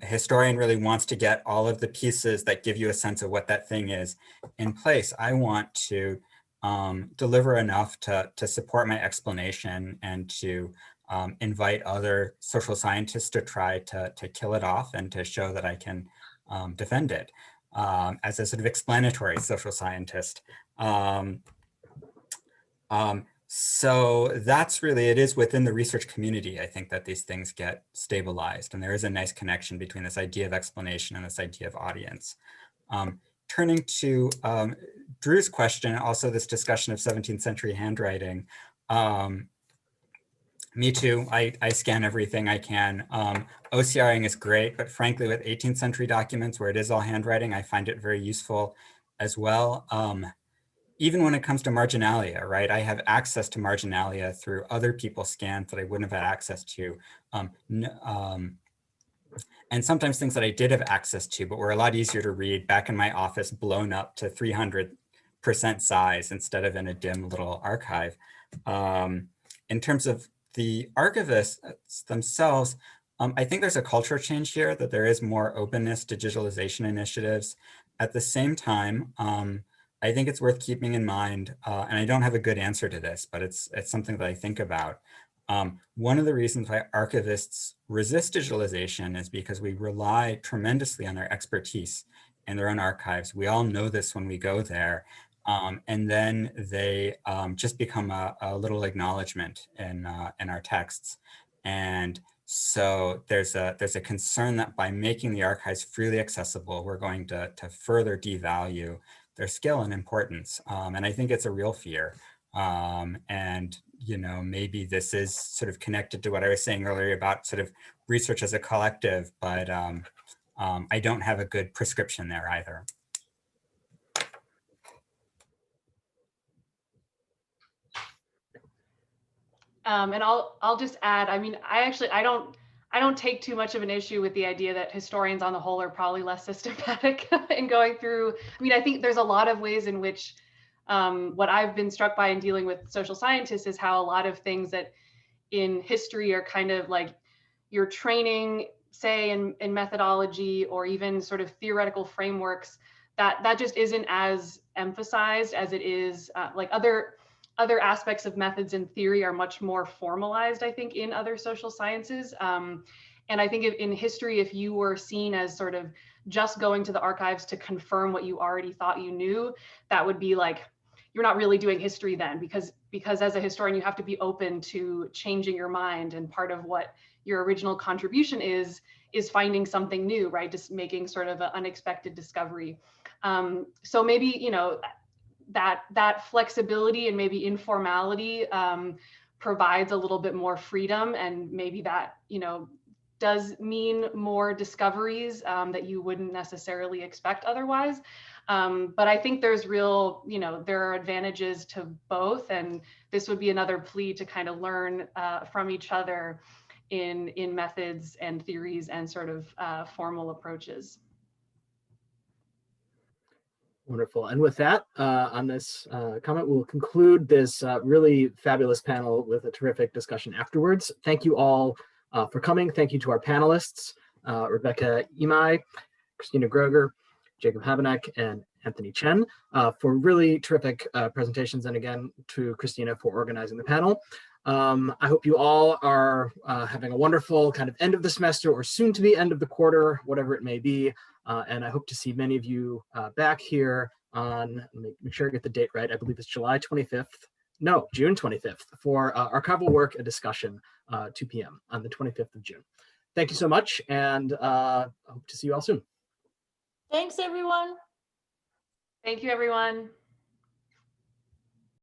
historian really wants to get all of the pieces that give you a sense of what that thing is in place. I want to deliver enough to support my explanation and to invite other social scientists to try to kill it off and to show that I can defend it as a sort of explanatory social scientist. So that's really, it is within the research community, I think, that these things get stabilized. And there is a nice connection between this idea of explanation and this idea of audience. Turning to Drew's question, also this discussion of 17th century handwriting. Me too, I scan everything I can. OCRing is great, but frankly, with 18th century documents where it is all handwriting, I find it very useful as well. Even when it comes to marginalia, right? I have access to marginalia through other people's scans that I wouldn't have had access to. And sometimes things that I did have access to, but were a lot easier to read back in my office, blown up to 300% size instead of in a dim little archive. In terms of the archivists themselves, I think there's a culture change here, that there is more openness to digitalization initiatives. At the same time, I think it's worth keeping in mind, and I don't have a good answer to this, but it's something that I think about. One of the reasons why archivists resist digitalization is because we rely tremendously on their expertise in their own archives. We all know this when we go there. And then they just become a little acknowledgement in our texts. And so there's a concern that by making the archives freely accessible, we're going to further devalue their skill and importance. And I think it's a real fear. And maybe this is sort of connected to what I was saying earlier about sort of research as a collective, but I don't have a good prescription there either. And I'll just add, I mean, I don't take too much of an issue with the idea that historians on the whole are probably less systematic in going through. I mean, I think there's a lot of ways in which what I've been struck by in dealing with social scientists is how a lot of things that in history are kind of like your training, say in methodology or even sort of theoretical frameworks, that just isn't as emphasized as it is like other aspects of methods in theory are much more formalized, I think, in other social sciences. And I think in history, if you were seen as sort of just going to the archives to confirm what you already thought you knew, that would be like, you're not really doing history then, because as a historian, you have to be open to changing your mind. And part of what your original contribution is finding something new, right? Just making sort of an unexpected discovery. So maybe, you know, that flexibility and maybe informality provides a little bit more freedom, and maybe that, you know, does mean more discoveries that you wouldn't necessarily expect otherwise. But I think there's real, you know, there are advantages to both, and this would be another plea to kind of learn from each other in methods and theories and sort of formal approaches. Wonderful. And with that, on this comment, we'll conclude this really fabulous panel with a terrific discussion afterwards. Thank you all for coming. Thank you to our panelists, Rebecca Emigh, Cristina Groeger, Jacob Habinek, and Anthony Chen for really terrific presentations. And again, to Cristina for organizing the panel. I hope you all are having a wonderful kind of end of the semester or soon to be end of the quarter, whatever it may be. And I hope to see many of you back here on, let me make sure I get the date right, I believe it's July 25th. No, June 25th for archival work and discussion, 2 p.m. on the 25th of June. Thank you so much, and I hope to see you all soon. Thanks, everyone. Thank you, everyone.